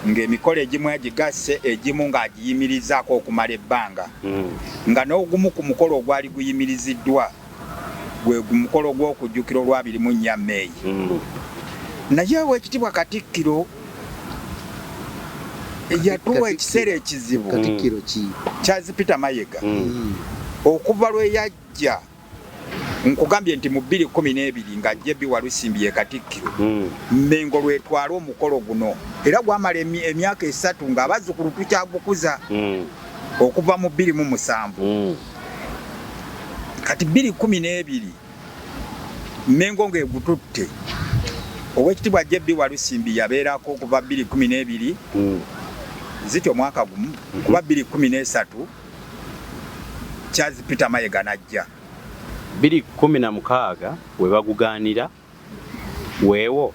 ng'emikolo egimu yagigasse egimu ng'agiyimirizaako okumala ebbanga nga n'ogumu ku mukolo ogwali guyimiriziddwa gwe mukolo gw'okujjukira olwa 24 Mei. Naye Oweekitiibwa Katikkiro yatuwa ekiseera ekizibu Katikkiro ki kyazipita Mayiga okuva lwe yajja nkugambye nti mu 2012 nga Jebbi Walusimbi ye Katikkiro Mmengo lwetwala omukolo guno era gwamala emyaka 3 nga Bazzukulu tukyagukuza okuva mu 2007 kati 2012 Mmengo ng'egututte Owekitibwa Jebbi Walusimbi yabeerako okuva 2012 zityo mwaka gumu kuba 2013 kyazipita Mayiga najja 2016 we bagugaanira weewo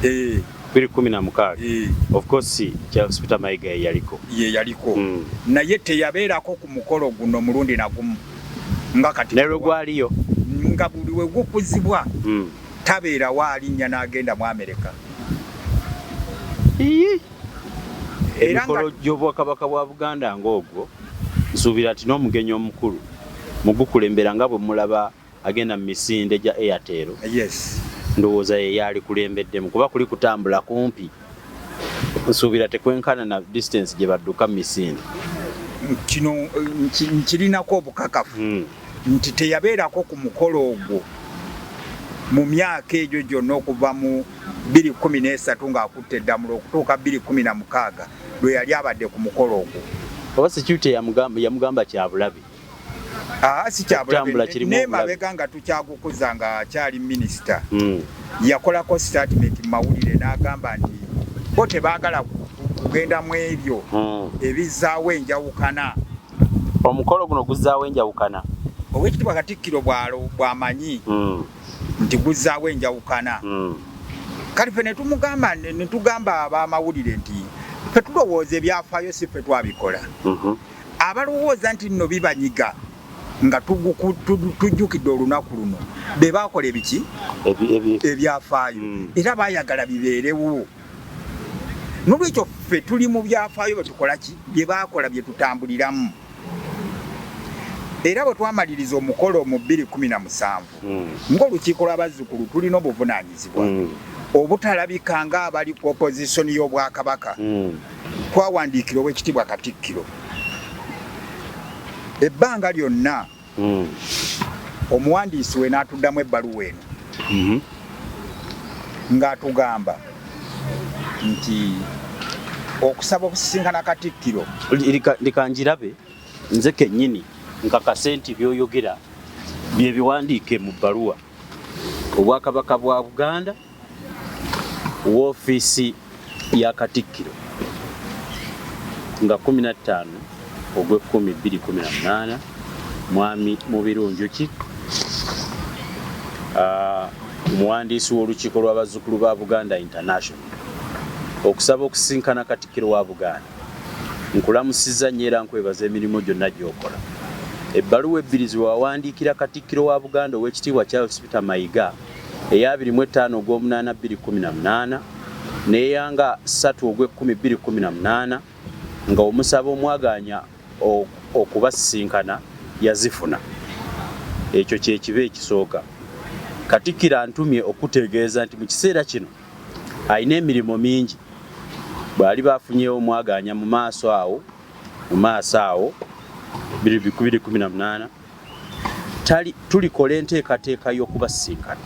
2016 of course kyazipita Mayiga ye yaliko naye teyabeerako ku mukolo guno mulundi nagumu nga kati nerwe gwaliyo nga buli we gukuzibwa tabeera waalinya n'agenda mu Amerika emikolo gy'obwakabaka bwa Buganda ng'ogwo nsuubira ati n'omugenyi omukulu mu Bukulembeze nga bwe mulaba agenda mu misinde gya Airtel ndowooza ye yali kulembeddemu kuba kuli kutambula kumpi nsuubira tekwenkana na distance gye badduka mu misinde kino nkirinako obukakafu nti teyabeerako ku mukolo ogwo mu myaka egyo gyonna okuva mu 2013 ng'akutte eddamulo okutuuka 2016 lwe yali abadde ku mukolo ogwo oba security yamugamba kyabulabe si kyabulabe n'emabega nga tukyagukuza nga akyali minisita yakolako statement mu mawulire n'agamba nti bo tebaagala kugenda mu ebyo ebizzaawo enjawukana omukolo guno guzzaawo enjawukana Owekitibwa Katikkiro bw'amanyi nti guzzaawo enjawukana kati ffe ne tugamba ab'amawulire nti ffe tulowooza ebyafaayo si ffe twabikola abalowooza nti nno bibanyiga nga tujjukidde olunaku luno be baakola ebiki ebyafaayo era baayagala bibeerewo n'olwekyo ffe tuli mu byafaayo bwe tukola ki bye baakola bye tutambuliramu era bwe twamaliriza omukolo mu 2017 ng'olukiiko lw'Abazzukulu tulina obuvunaanyizibwa obutalabika ng'abali ku opozisoni y'Obwakabaka twawandiikira Owekitibwa Katikkiro ebbanga lyonna omuwandiisi we n'atuddamu ebbaluwa eno ng'atugamba nti okusaba okusisinkana Katikkiro likanjirabe nze kennyini nkakase nti byoyogera bye biwandiike mu bbaluwa Obwakabaka bwa Buganda woofiisi ya Katikkiro nga 15 ogw'E10/2018 mwami Mubirunjuki omuwandiisi w'olukiiko lw'Abazzukulu ba Buganda International okusaba okusisinkana Katikkiro wa Buganda nkulamusizza nnyo era nkwebaza emirimu gyonna gy'okola ebbaluwa ebbiri ze wawandiikira Katikkiro wa Buganda Owekitiibwa Charles Peter Mayiga eya 25/8/2018 n'eyanga 3/10/2018 nga omusaba omwaganya okubasisinkana yazifuna ekyo kye kiba ekisooka Katikkiro antumye okutegeeza nti mu kiseera kino alina emirimu mingi bwali bafunyewo omwaganya mu maaso awo 2018 tulikola enteekateeka y'okubasisinkana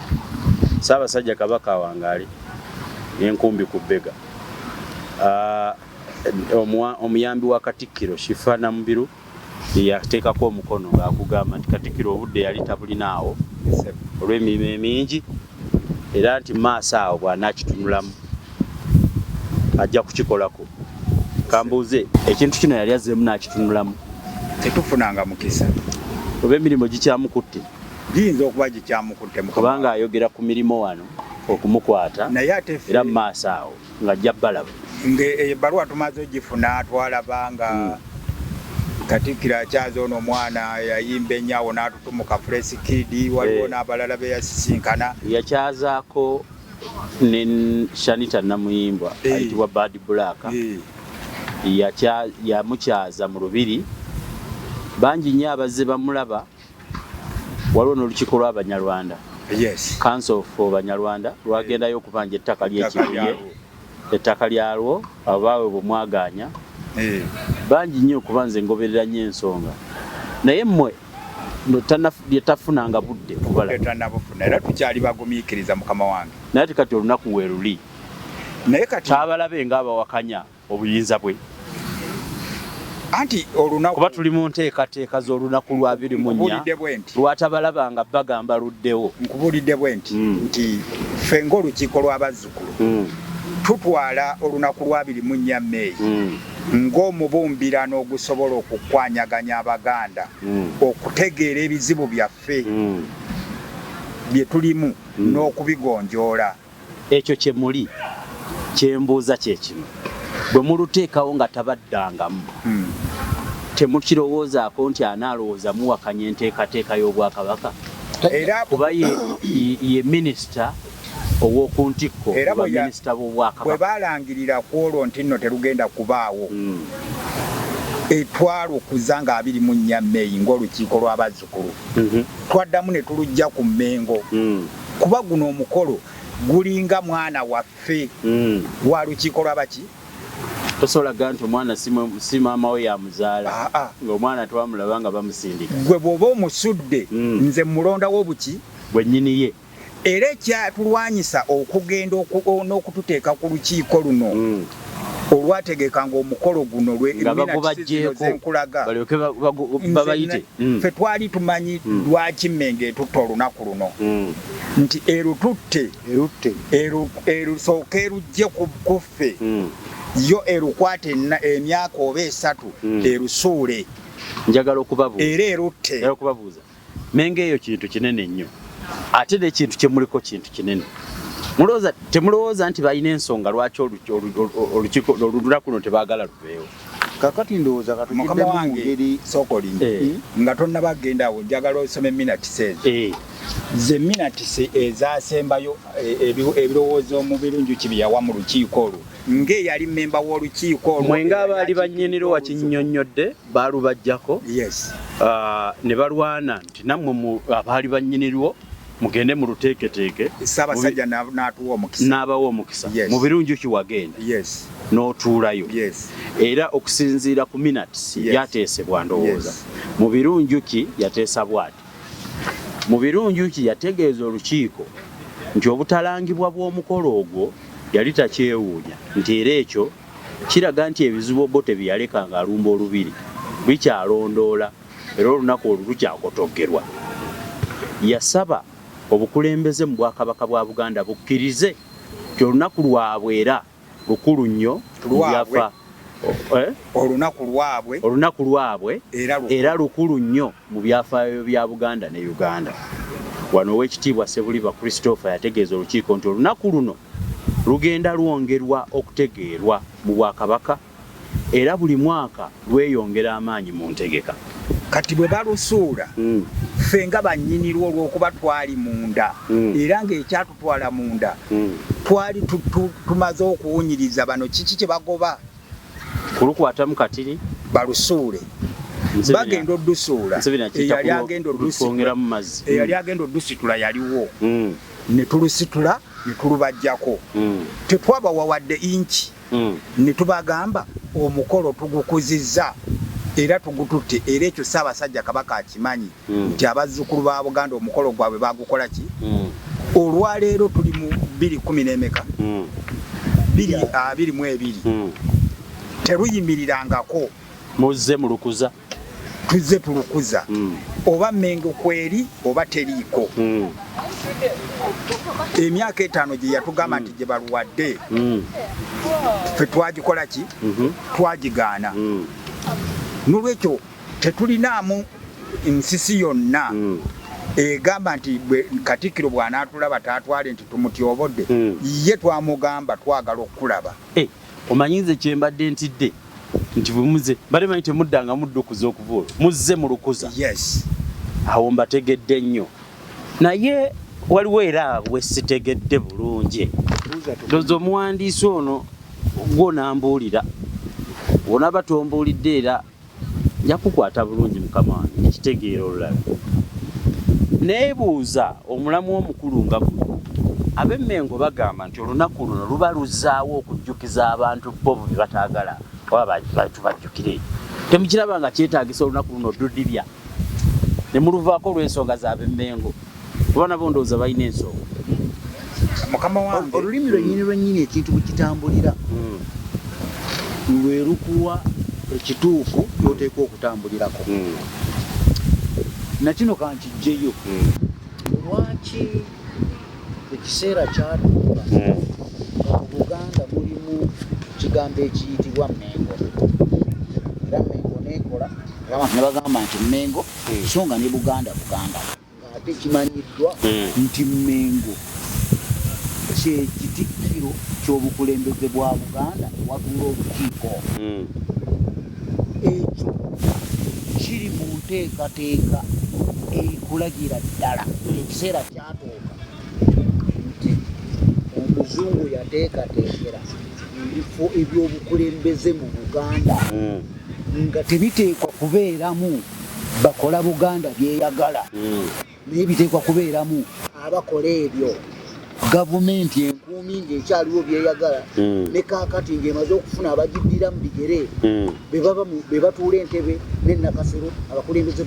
Ssaabasajja Kabaka wangaali n'enkumbi ku bbega omuyambi wa Katikkiro Shifana Mubiru yateekako omukono ng'akugamba nti Katikkiro obudde yali tabulinaawo olw'emirimu emingi era nti maaso awo bw'anaakitunulamu ajja kukikolako kambuuze ekintu kino yali azzeemu n'akitunulamu tetufunanga mukisa oba emirimu gikyamukutte giyinza okuba gikyamukutte kubanga ayogera ku mirimu wano okumukwata era mu maaso awo ng'ajja balaba ebbaluwa tumaze ogifuna twalaba nga Katikkiro akyaza ono omwana yayimba ennyawo n'atutumuka Fresh Kid waliwo n'abalala be yasisinkana yakyazaako ne Shanita Namuyimbwa ayitibwa Bad Black yamukyaza mu Lubiri bangi nnyo abazze bamulaba waliwo n'olukiiko lw'Abanyarwanda Council for Banyarwanda lwagendayo okubanja ettaka ly'ekibuye ettaka lyalwo abaawe bwe mwaganya bangi nnyo okuba nze ngoberera nnyo ensonga naye mmwe lyetafunanga budde kubalabufuna era tukyali bagumiikiriza mukama wange naye kati olunaku we luli naye kati taabalabe ng'abawakanya obuyinza bwe anti olunaku kuba tuli mu nteekateeka z'olunaku lwa 24 lwatabalabanga bagamba luddewo nkubulidde bwe nti ffe ng'olukiiko lw'abazzukulu tutwala olunaku lwa 24 Meeyi ng'omubumbira n'ogusobola okukwanyaganya Abaganda okutegeera ebizibu byaffe bye tulimu n'okubigonjoola. Ekyo kye muli kyembuuza kye kino bwe muluteekawo nga tabaddangamu temukirowoozaako nti anaalowooza muwakanya enteekateeka y'Obwakabaka kuba ye minisita ow'okuntikko baminisita b'Obwakabaka bwe baalangirira ku olwo nti nno terugenda kubaawo etwalukuza nga 24 Meeyi ng'olukiiko lw'abazzukulu twaddamu ne tulujja ku Mmengo kuba guno omukolo gulinga mwana waffe wa lukiiko lw'abaki tosolaga nti omwana si maama we yamuzaala ng'omwana twamulaba nga bamusindika gwe bw'oba omusudde nze mulondawo buki bwennyini ye era ekyatulwanyisa okugenda n'okututeeka ku lukiiko luno olwategekanga omukolo guno lwenkulaga babayite ffe twali tumanyi lwaki Mmengo etutta olunaku luno nti erututte erusooka erujje ku ffe yo erukwate emyaka oba 3 erusuule njagala okubabuuza era erutte Mmengo eyo kintu kinene nnyo ate n'ekintu kye muliko kintu kinene temulowooza nti balina ensonga lwaki olukiiko olunaku luno tebaagala lubeewo kakati ndowooza mukama wange Sokoli nga tonnabagendawo njagala osome minatisi ezo ze minatisi ezaasembayo ebirowoozo mu birungi bye yawa mu lukiiko olwo ng'eyali mmemba w'olukiiko olwo mwenga abaali bannyiniro wakinnyonnyodde baalubajjako ne balwana nti nammwe abaali bannyinirwo mugende mu luteeketeeke Ssaabasajja n'atuwa omukisa n'abawa omukisa mu birungi ki wagenda n'otuulayo era okusinziira ku minutes yateesebwa ndowooza mu birungi ki yateesa bw'ati mu birungi ki yategeeza olukiiko nti obutalangibwa bw'omukolo ogwo yali takyewuunya nti era ekyo kiraga nti ebizibu obbo tebiyaleka ng'alumba Olubiri bikyalondoola era olunaku olwo lukyakotoggerwa yasaba obukulembeze mu Bwakabaka bwa Buganda bukkirize nti olunaku lwabwe era lukulu nnyo lwafa olunaku lwabwe era lukulu nnyo mu byafaayo bya Buganda ne Uganda. Wano ow'ekitiibwa Ssebuliba Christopher yategeeza olukiiko nti olunaku luno lugenda lwongerwa okutegeerwa mu Bwakabaka era buli mwaka lweyongera amaanyi mu ntegeka. Kati bwe balusuula ffe nga bannyinirwa olw'okuba twali munda era ng'ekyatutwala munda twali tumaze okuwunyiriza bano kiki kye bagoba kulukwatamu katiri balusuule bagenda oddusuula eyali agenda oddusitula yaliwo ne tulusitula ne tulubajjako tetwabawa wadde inchi ne tubagamba omukolo tugukuzizza era tugututte era ekyo Ssaabasajja Kabaka akimanyi nti abazzukulu ba Buganda omukolo gwabwe bagukola ki olwaleero tuli mu 2010 22 teruyimirirangako muzze mulukuza tuzze tulukuza oba Mmengo kweri oba teriiko emyaka 5 gye yatugamba nti gye baluwadde ffe twagikola ki twagigaana n'olwekyo tetulinaamu nsisi yonna egamba nti Katikkiro bw'anaatulaba taatwale nti tumutyobodde ye twamugamba twagala okukulaba omanyize kye mbadde ntidde nti bwe muze bale manyi temuddanga muddukuza okuva muzze mulukuza awo mbategedde nnyo naye waliwo era wesitegedde bulungi ndoza omuwandiisi ono gw'onambuulira wonaba tombuulidde era njakukwata bulungi mukama wange nekitegeera olulala neebuuza omulamu omukulu nga guno ab'Emmengo bagamba nti olunaku luno luba luzaawo okujjukiza abantu bo bye bataagala oba tubajjukire. Temukiraba nga kyetaagisa olunaku luno dudibya ne muluvaako olw'ensonga z'ab'Emmengo kuba nabo ndowooza balina ensonga. Mukama wange olulimi lwennyini ekintu bwe kitambulira lwe lukuwa ekituufu ky'oteekwa okutambulirako. Nakino kankijjeyo lwaki ekiseera kyatuuka mu Buganda mulimu kigambo ekiyitibwa Mmengo era Mmengo neekola era abantu ne bagamba nti Mmengo Nsonga ne Buganda ng'ate kimanyiddwa nti Mmengo kyekitikkiro ky'obukulembeze bwa Buganda watuula olukiiko. Ekyo kiri mu nteekateeka ekulagira ddala ekiseera kyatuuka nti omuzungu yateekateekera ebifo ebyobukulembeze mu Buganda nga tebiteekwa kubeeramu bakola Buganda byeyagala naye biteekwa kubeeramu abakola ebyo gavumenti enkuumi ng'ekyaliwo byeyagala ne kaakati ng'emaze okufuna abagiddira mu bigere be batuula entebe n'ennakasero abakulembeze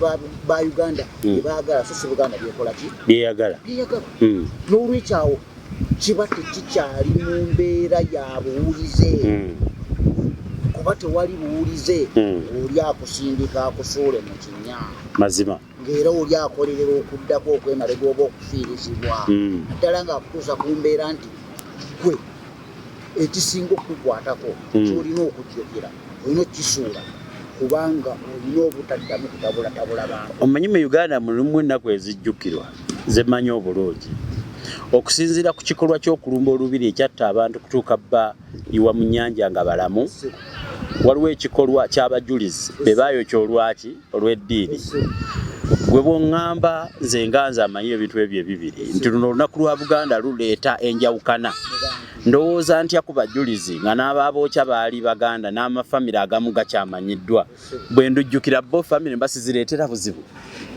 ba Uganda bye baagala so si Buganda byekola ki byeyagala. N'olwekyawo kiba tekikyali mu mbeera ya buwulize kuba tewali buwulize oli akusindika akusuule mu kinnya mazima ng'era oli akolerera okuddako okwemalega oba okufiirizibwa ddala ng'akutuusa ku mbeera nti gwe ekisinga okukwatako kyolina okujjukira olina okukisuula kubanga olina obutaddamu kutabulatabula bantu. Omanyi mu Uganda mulimu ennaku ezijjukirwa zemanyi obulungi okusinziira ku kikolwa ky'okulumba olubiri ekyatta abantu kutuuka bba iwa mu nnyanja nga balamu. Waliwo ekikolwa ky'abajulizi be baayokya olwaki olw'eddiini. Gwe bw'oŋŋamba nze nganze amanyi ebintu ebyo ebibiri nti luno olunaku lwa Buganda luleeta enjawukana. Ndowooza ntya ku bajulizi nga n'ababookya baali Baganda n'amafamire agamu gakyamanyiddwa bwe ndujjukira bo famire mbasizireetera buzibu.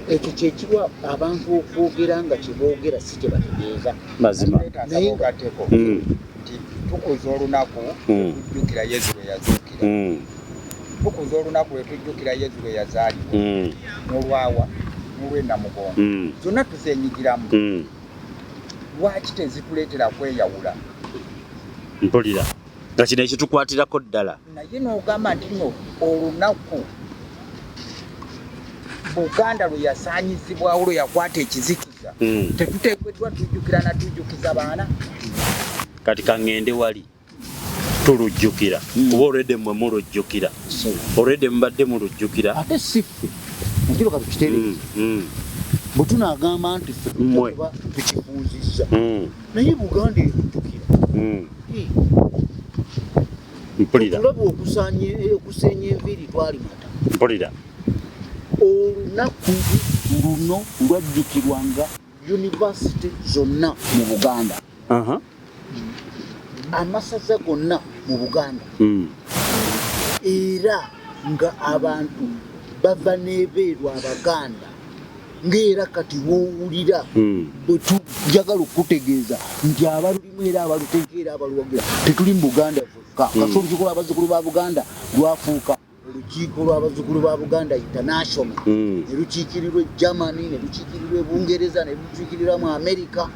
Ekyo kyekiwa abantu okwogera nga kyeboogera si kye bategeeza mazima naye nti tukuza olunaku tujjukira Yesu lwe yazuukira tukuza olunaku lwe tujjukira Yesu lwe yazaalibwa n'olwawa n'olw'ennamugongo zonna tuzeenyigiramu lwaki tezituleetera kweyawula mpulira nga kino ekitukwatirako ddala naye n'ogamba nti no olunaku Buganda lwe yasaanyizibwawo lwe yakwata ekizikiza tetuteekeddwa tujjukira na tujjukiza baana kati kaŋŋende wali tulujjukira kuba olwedde mmwe mulujjukira olwedde mubadde mulujjukira ate siffe nakiro katukitereeza bwe tunaagamba nti ffe tuba tukifunzizza naye Buganda ekujjukira mpulira tulaba okuseenya enviiri twalimata mpulira olunaku luno lwajjukirwanga yunivasite zonna mu Buganda amasaza gonna mu Buganda era nga abantu bava n'ebeeru Abaganda ng'era kati woowulira bwe tujagala okutegeeza nti abalulimu era abaluteeka era abaluwagira tetuli mu Buganda fekka kati olukiiko lw'abazzukulu ba Buganda lwafuuka olukiiko lw'abazzukulu ba Buganda international ne lukiikirirwa Germany ne lukiikirirwa Bungereza ne lukiikirirwa mu America.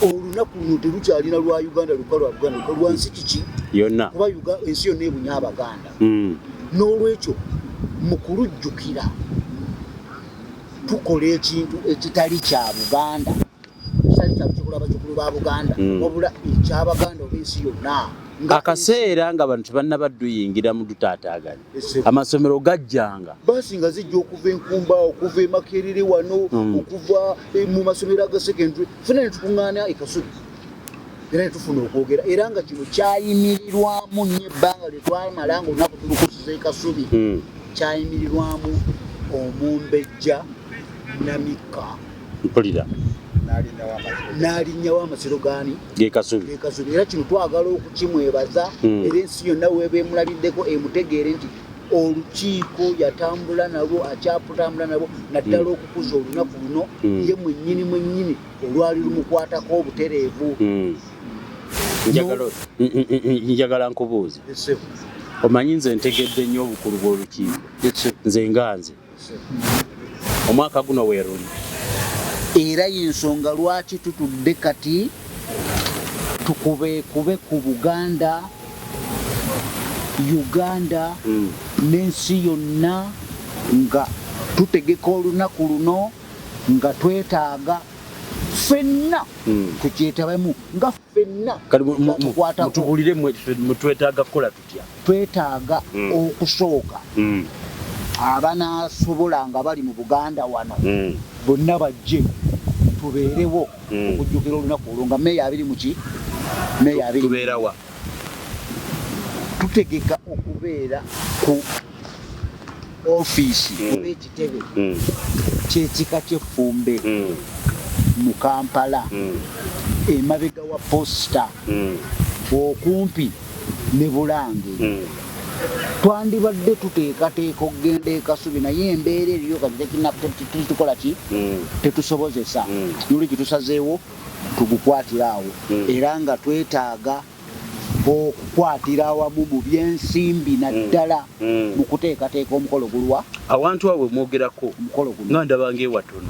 Olunaku luno terukyalina lwa Uganda luka lwa Buganda luka lwa nsi kiki yonna kuba ensi yonna ebunya Abaganda n'olwekyo mu kulujjukira tukola ekintu ekitali kya Buganda ekitali kya bazzukulu ba Buganda wabula eky'Abaganda oba ensi yonna akaseera nga abantu tebannabaduyingira mu dutaataaganya amasomero gajjanga basi nga zijja okuva enkumba okuva e Makerere wano okuva mu masomero aga secondary funa ne tukuŋŋaana e Kasubi era ne tufuna okwogera era nga kino kyayimirirwamu nnyo ebbanga lye twamala nga olunaku tulukusiza e Kasubi kyayimirirwamu Omumbejja Namika mpulira n'alinnyawo amasiro gaani gekasubi era kino twagala okukimwebaza era ensi yonna weeba emulabiddeko emutegeere nti olukiiko yatambula nalwo akyakutambula nalwo naddala okukuza olunaku luno ye mwennyini olwali lumukwatako obutereevu. Njagala nkubuuze, omanyi nze ntegedde nnyo obukulu bw'olukiiko, nze nganze omwaka guno weeruli, era y'ensonga lwaki tutudde kati tukube ku Buganda, Uganda n'ensi yonna nga tutegeka olunaku luno nga twetaaga ffenna tukyetabemu nga ffenna mutubuulire mwetwetaaga kukola tutya. Twetaaga okusooka abanaasobola nga bali mu Buganda wano bonna bajje tubeerewo okujjukira olunaku olwo nga Meeya 20 Meeya 20 tubeerawa tutegeka okubeera ku ofiisi oba ekitebe ky'ekika ky'effumbe mu Kampala emabega wa posita okumpi ne Bulange. Twandibadde tuteekateeka okugenda e Kasubi naye embeera eriyo kati tukola ki tetusobozesa yuli gitusazeewo tugukwatira awo era nga twetaaga okukwatira awamu mu byensimbi naddala mu kuteekateeka omukolo gulwa awantu awo mwogerako omukolo guno nga ndabanga ewatono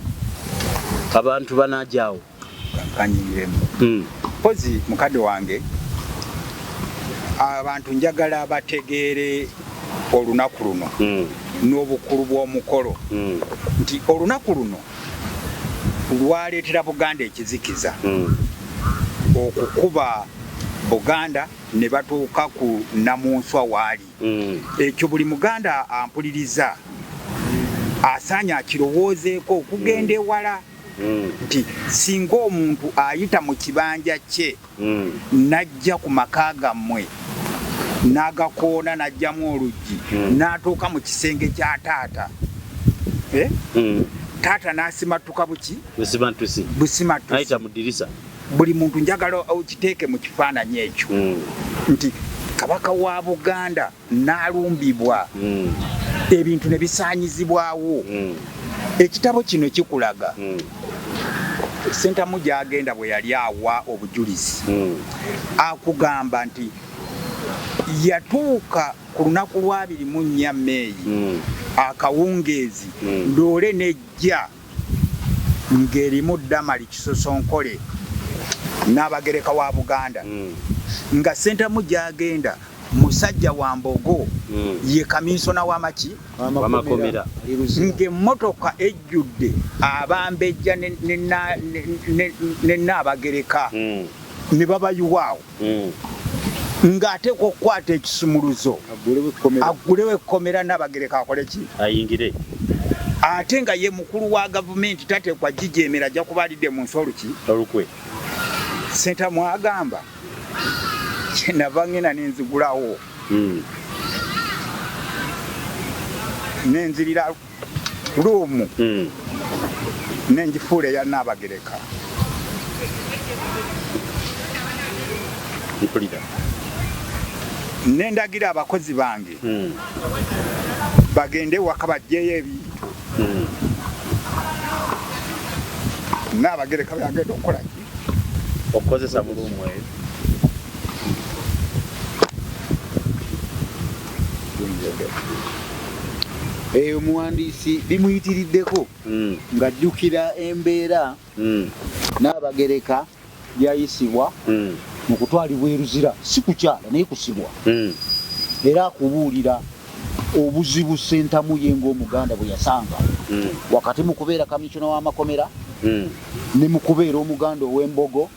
abantu banajaawo kanyiremu pozi mukadde wange abantu njagala bategeere olunaku luno n'obukulu bw'omukolo nti olunaku luno lwaleetera Buganda ekizikiza okukuba Buganda ne batuuka ku Namunswa waali ekyo buli Muganda ampuliriza asaanya akirowoozeeko okugenda ewala nti singa omuntu ayita mu kibanja kye najja ku maka gammwe n'agakoona najjamu oluggi n'atuuka mu kisenge kya taata taata n'asimatuka buki busimatusi ayita mu ddirisa. buli muntu njagala okiteeke mu kifaananyi ekyo nti kabaka wa Buganda n'alumbibwa ebintu ne bisaanyizibwawo. Ekitabo kino kikulaga Sentamu gy'agenda bwe yali awa obujulizi akugamba nti yatuuka ku lunaku lwa 24 Meeyi akawungeezi ndoole nejja ng'erimu Damali Kisosonkole n'abagereka wa Buganda nga Sentamu gy'agenda musajja wa Mbogo ye kaminsona w'amaki w'amakomera ng'emmotoka ejjudde abambejja ne n'abagereka ne babayuwaawo ng'ateeka okukwata ekisumuluzo aggulewo ekkomera n'abagereka akole ki ayingire ate nga ye mukulu wa gavumenti tateekwa gijeemera ajja kuba alidde mu nsi olukwe. Sentamu agamba kyenava ngenda nenzigulawo nenzirira luumu nengifuula eya Naabagereka nendagira abakozi bange bagende waka bajjeyo ebintu Naabagereka byagenda okukola ki okukozesa mu luumu eyo. Omuwandiisi bimuyitiriddeko ng'ajjukira embeera Naabagereka yayisibwa mu kutwalibwa eruzira si kukyala naye kusibwa era akubuulira obuzibu Sentamu ye ng'Omuganda bwe yasanga wakati mu kubeera kamisona w'amakomera ne mu kubeera Omuganda ow'Embogo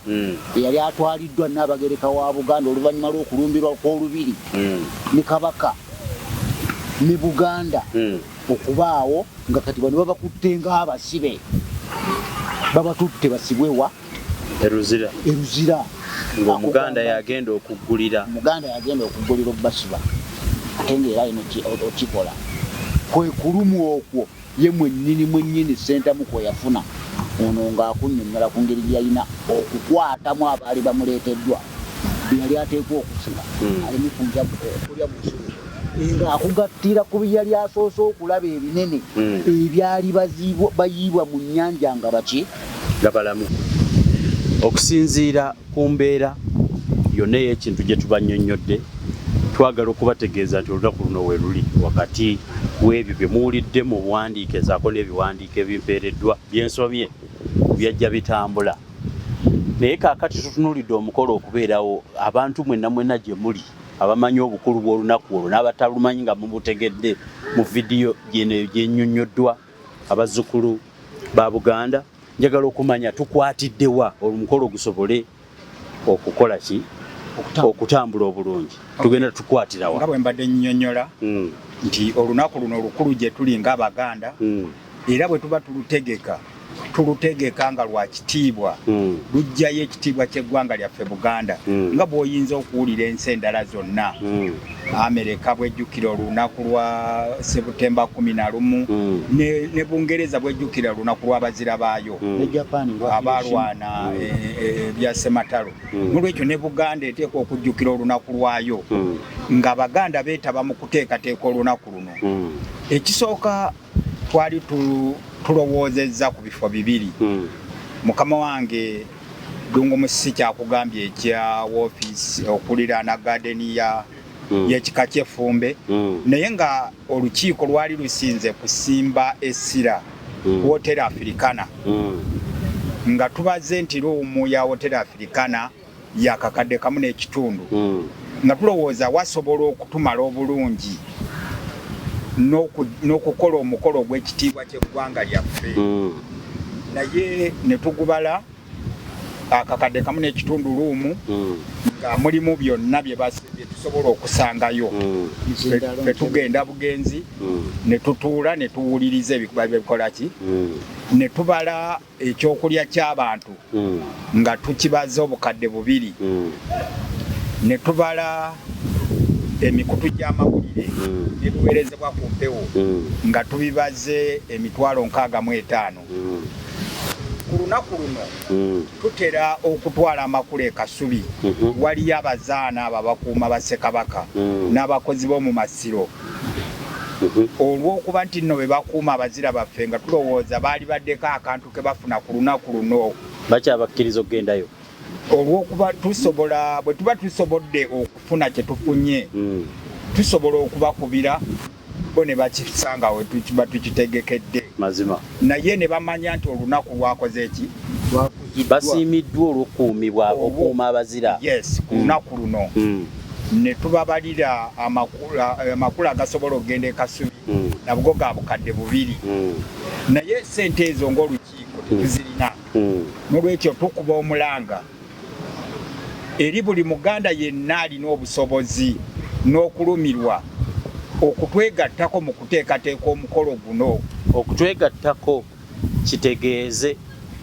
eyali atwaliddwa Naabagereka wa Buganda oluvannyuma lw'okulumbirwa kw'Olubiri ne Kabaka ne Buganda okubaawo nga kati bano babakutte ng'abasibe babatutte basibwewa eruzira ng'Omuganda yagenda okuggulira obbasiba ate ng'era ino okikola kwe kulumu okwo ye mwennyini Sentamu kwe yafuna ono ng'akunnyonnyola ku ngeri gy'alina okukwatamu abaali bamuleeteddwa bye yali ateekwa okufuna alimu okulya busulu ng'akugattira ku byali asoose okulaba ebinene ebyali bayiibwa mu nnyanja nga baki nga balamu. Okusinziira ku mbeera yonna ey'ekintu gye tubannyonnyodde, twagala okubategeeza nti olunaku luno we luli wakati w'ebyo bye muwulidde mu buwandiike zaako n'ebiwandiiko ebimpeereddwa byensomye byajja bitambula. Naye kaakati tutunuulidde omukolo okubeerawo, abantu mwenna gye muli abamanyi obukulu bw'olunaku olwo n'abatalumanyi nga mubutegedde mu vidiyo gyennyonnyoddwa abazzukulu ba Buganda, njagala okumanya tukwatiddewa omukolo gusobole okukola ki okutambula obulungi. Tugenda tukwatirawa nga bwe mbadde nnyonnyola nti olunaku luno olukulu gye tuli nga Abaganda era bwe tuba tulutegeka nga lwa kitiibwa lujjayo ekitiibwa ky'eggwanga lyaffe Buganda nga bw'oyinza okuwulira ensi endala zonna. Amerika bwejjukira olunaku lwa Sebutemba 11 ne Bungereza bwejjukira olunaku lw'abazira baayo abalwana ebya Sematalo. N'olwekyo ne Buganda eteekwa okujjukira olunaku lwayo nga Abaganda beetaba mu kuteekateeka olunaku luno. Ekisooka twali tulowoozezza ku bifo bibiri. Mukama wange Dungu Musisi kyakugambye ekya woofiisi okuliraana gaadeni y'ekika ky'Effumbe, naye nga olukiiko lwali lusinze kusimba essira Hotel Africana nga tubaze nti ruumu ya Hotel Africana yakakadde kamu n'ekitundu nga tulowooza wasobola okutumala obulungi n'okukola omukolo gw'ekitiibwa ky'eggwanga lyaffe. Naye ne tugubala akakadde kamu n'ekitundu ruumu nga mulimu byonna bye tusobola okusangayo. Fe tugenda bugenzi ne tutuula ne tuwuliriza ebikola ki, ne tubala ekyokulya ky'abantu nga tukibaza obukadde 2, ne tubala emikutu gy'amawulire ebiweerezebwa ku mpewo nga tubibaze emitwalo 65. Ku lunaku luno tutera okutwala amakulu e Kasubi. Waliyo abazaana abo abakuuma ba Ssekabaka n'abakozi b'omu masiro. Olw'okuba nti nno be bakuuma abazira baffe nga tulowooza baali baddeko akantu ke bafuna ku lunaku luno. Bakyabakkiriza okugendayo? Olw'okuba bwe tuba tusobodde okufuna kye tufunye tusobola okubakubira bo ne bakisanga we tuba tukitegekedde mazima. Naye ne bamanya nti olunaku lwakoze eki basiimiddwa olw'okuumibwa okuuma abazira. Yes, ku lunaku luno ne tubabalira amakulu agasobola okugenda e Kasubi nabwo ga bukadde 2. Naye sente ezo ng'olukiiko tetuzirina. N'olwekyo tukuba omulanga eri buli Muganda yenna alina obusobozi n'okulumirwa okutwegattako mu kuteekateeka omukolo guno. Okutwegattako kitegeeze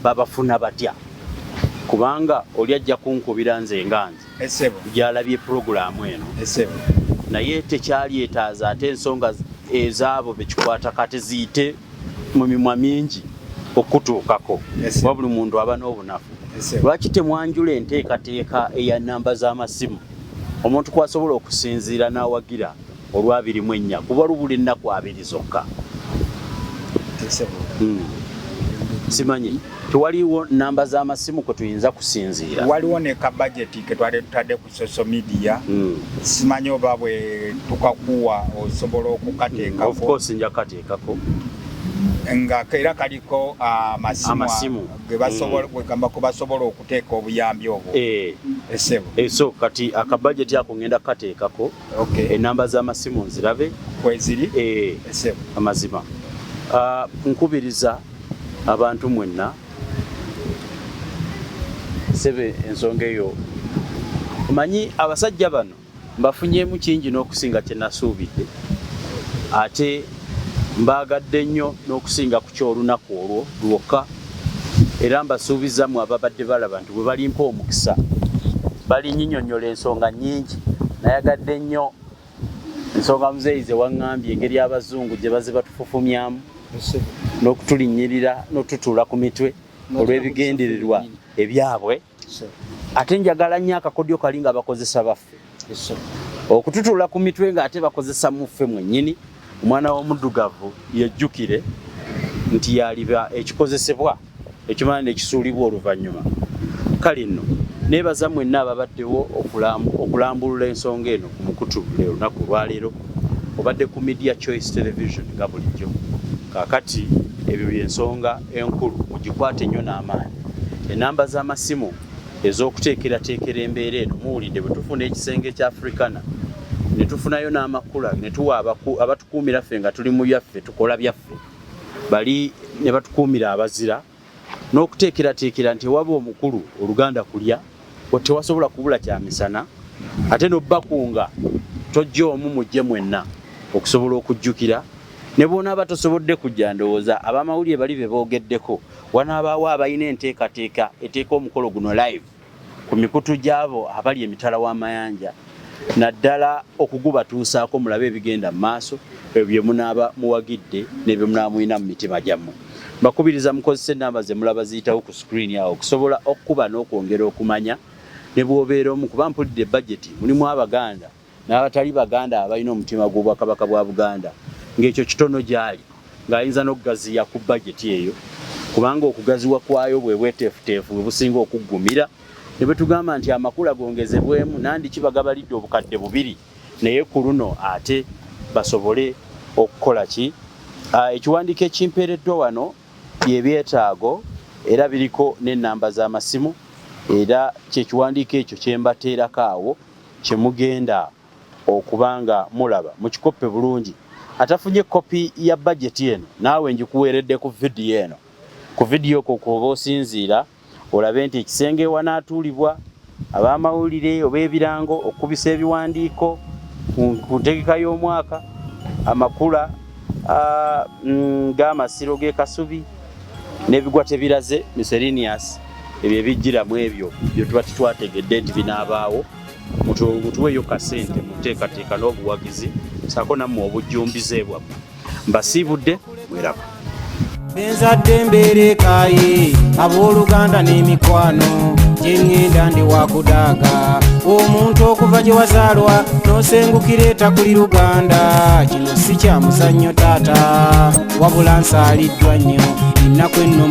babafuna batya, kubanga oli ajja kunkubira nze nganze gyalabye purogulaamu eno, naye tekyalyetaaza ate ensonga ezaabo bekikwata kati ziyite mu mimwa mingi okutuukako. Wabuli muntu aba n'obunafu. Lwaki temwanjula enteekateeka eya namba z'amasimu omuntu kwasobola okusinziira n'awagira olw'24 kuba lubula ennaku 2 zokka? Simanyi tewaliwo namba z'amasimu kwe tuyinza kusinziira. Waliwo ne ka budget ke twali tutadde ku social media. Simanyi oba bwe tukakuwa osobola okukateekako. Of course nja kateekako nga era kaliko amasimu ge basobola kwegamba ko basobola okuteeka obuyambi obwo. So kati akabajeti ako ngenda kateekako. Enamba z'amasimu nzirabe kweziri. Amazima nkubiriza abantu mwenna sebe ensonga eyo. Manyi abasajja bano mbafunyeemu kingi n'okusinga kye nasuubidde, ate mbaagadde nnyo n'okusinga ku ky'olunaku olwo lwokka, era mbasuubiza mu ababadde balaba nti bwe balimpa omukisa balinnyonnyola ensonga nnyingi. Nayagadde nnyo ensonga muzeeyi ze waŋŋambye engeri abazungu gye baze batufufumyamu n'okutulinnyirira n'otutuula ku mitwe olw'ebigendererwa ebyabwe. Ate njagala nnyo akakodyo kali nga bakozesa baffe okututula ku mitwe ng'ate bakozesa muffe mwennyini. Omwana w'omuddugavu yejjukire nti yaliba ekikozesebwa ekimala ne kisuulibwa oluvannyuma. Kale nno neebaza mwenna ababaddewo okulambulula ensonga eno ku mukutu olunaku olwaleero obadde ku Media Choice Television nga bulijjo. Kaakati ebyo by'ensonga enkulu mugikwate nnyo n'amaanyi. Enamba z'amasimu ez'okuteekerateekera embeera eno muwulidde bwe tufuna ekisenge kya Africana ne tufunayo n'amakula ne tuwa abatukuumira ffe nga tuli mu byaffe tukola byaffe bali ne batukuumira abazira n'okuteekerateekera nti waba omukulu oluganda kulya tewasobola kubula kya misana ate n'obbakunga tojja omu mujje mwenna okusobola okujjukira ne bonaaba tosobodde kujja ndowooza ab'amawulire bali be boogeddeko wanaabaawo abalina enteekateeka eteeka omukolo guno live ku mikutu gy'abo abali emitala w'amayanja naddala okugubatuusaako mulabe ebigenda mu maaso ebyo bye munaaba muwagidde n'ebyo munaaba mulina mu mitima gyammwe. Mbakubiriza mukozese ennamba ze mulaba ziyitawo ku screen awo okusobola okukuba n'okwongera okumanya ne bw'obeera omu kuba mpulidde budget mulimu Abaganda n'abatali Baganda abalina omutima gw'Obwakabaka bwa Buganda ng'ekyo kitono gyali ng'ayinza n'okugaziya ku budget eyo kubanga okugaziwa kwayo bwe bweteefuteefu bwe businga okuggumira ne bwe tugamba nti amakula gongezebwemu nandi kibagabalidde obukadde 2 naye ku luno ate basobole okukola ki ekiwandiiko ekimpeereddwa wano byebyetaago era biriko n'ennamba z'amasimu era kyekiwandiiko ekyo kyembateerako awo kyemugenda okubanga mulaba mukikoppe bulungi. Atafunye kopi ya budget eno naawe njikuweeredde ku vidiyo eno. Ku vidiyo kokuba osinziira olabe nti ekisenge wanaatuulibwa ab'amawulire oba ebirango okubisa ebiwandiiko ku ntegeka y'omwaka amakula g'amasiro g'e Kasubi n'ebigwa tebiraze miscellaneous ebyo ebijjiramu ebyo bye tuba titwategedde nti binaabaawo mutuweeyo kasente muteekateeka n'obuwagizi Ssaako nammwe obujjumbize bwammwe. Mbasiibudde mweraba. Benzadde mbeerekaye abooluganda n'emikwano gye ŋŋenda ndi wakudaaga omuntu okuva gye wazaalwa n'osengukira etakuli Luganda kino si kya muzannyo taata wabula nsaaliddwa nnyo ennaku enno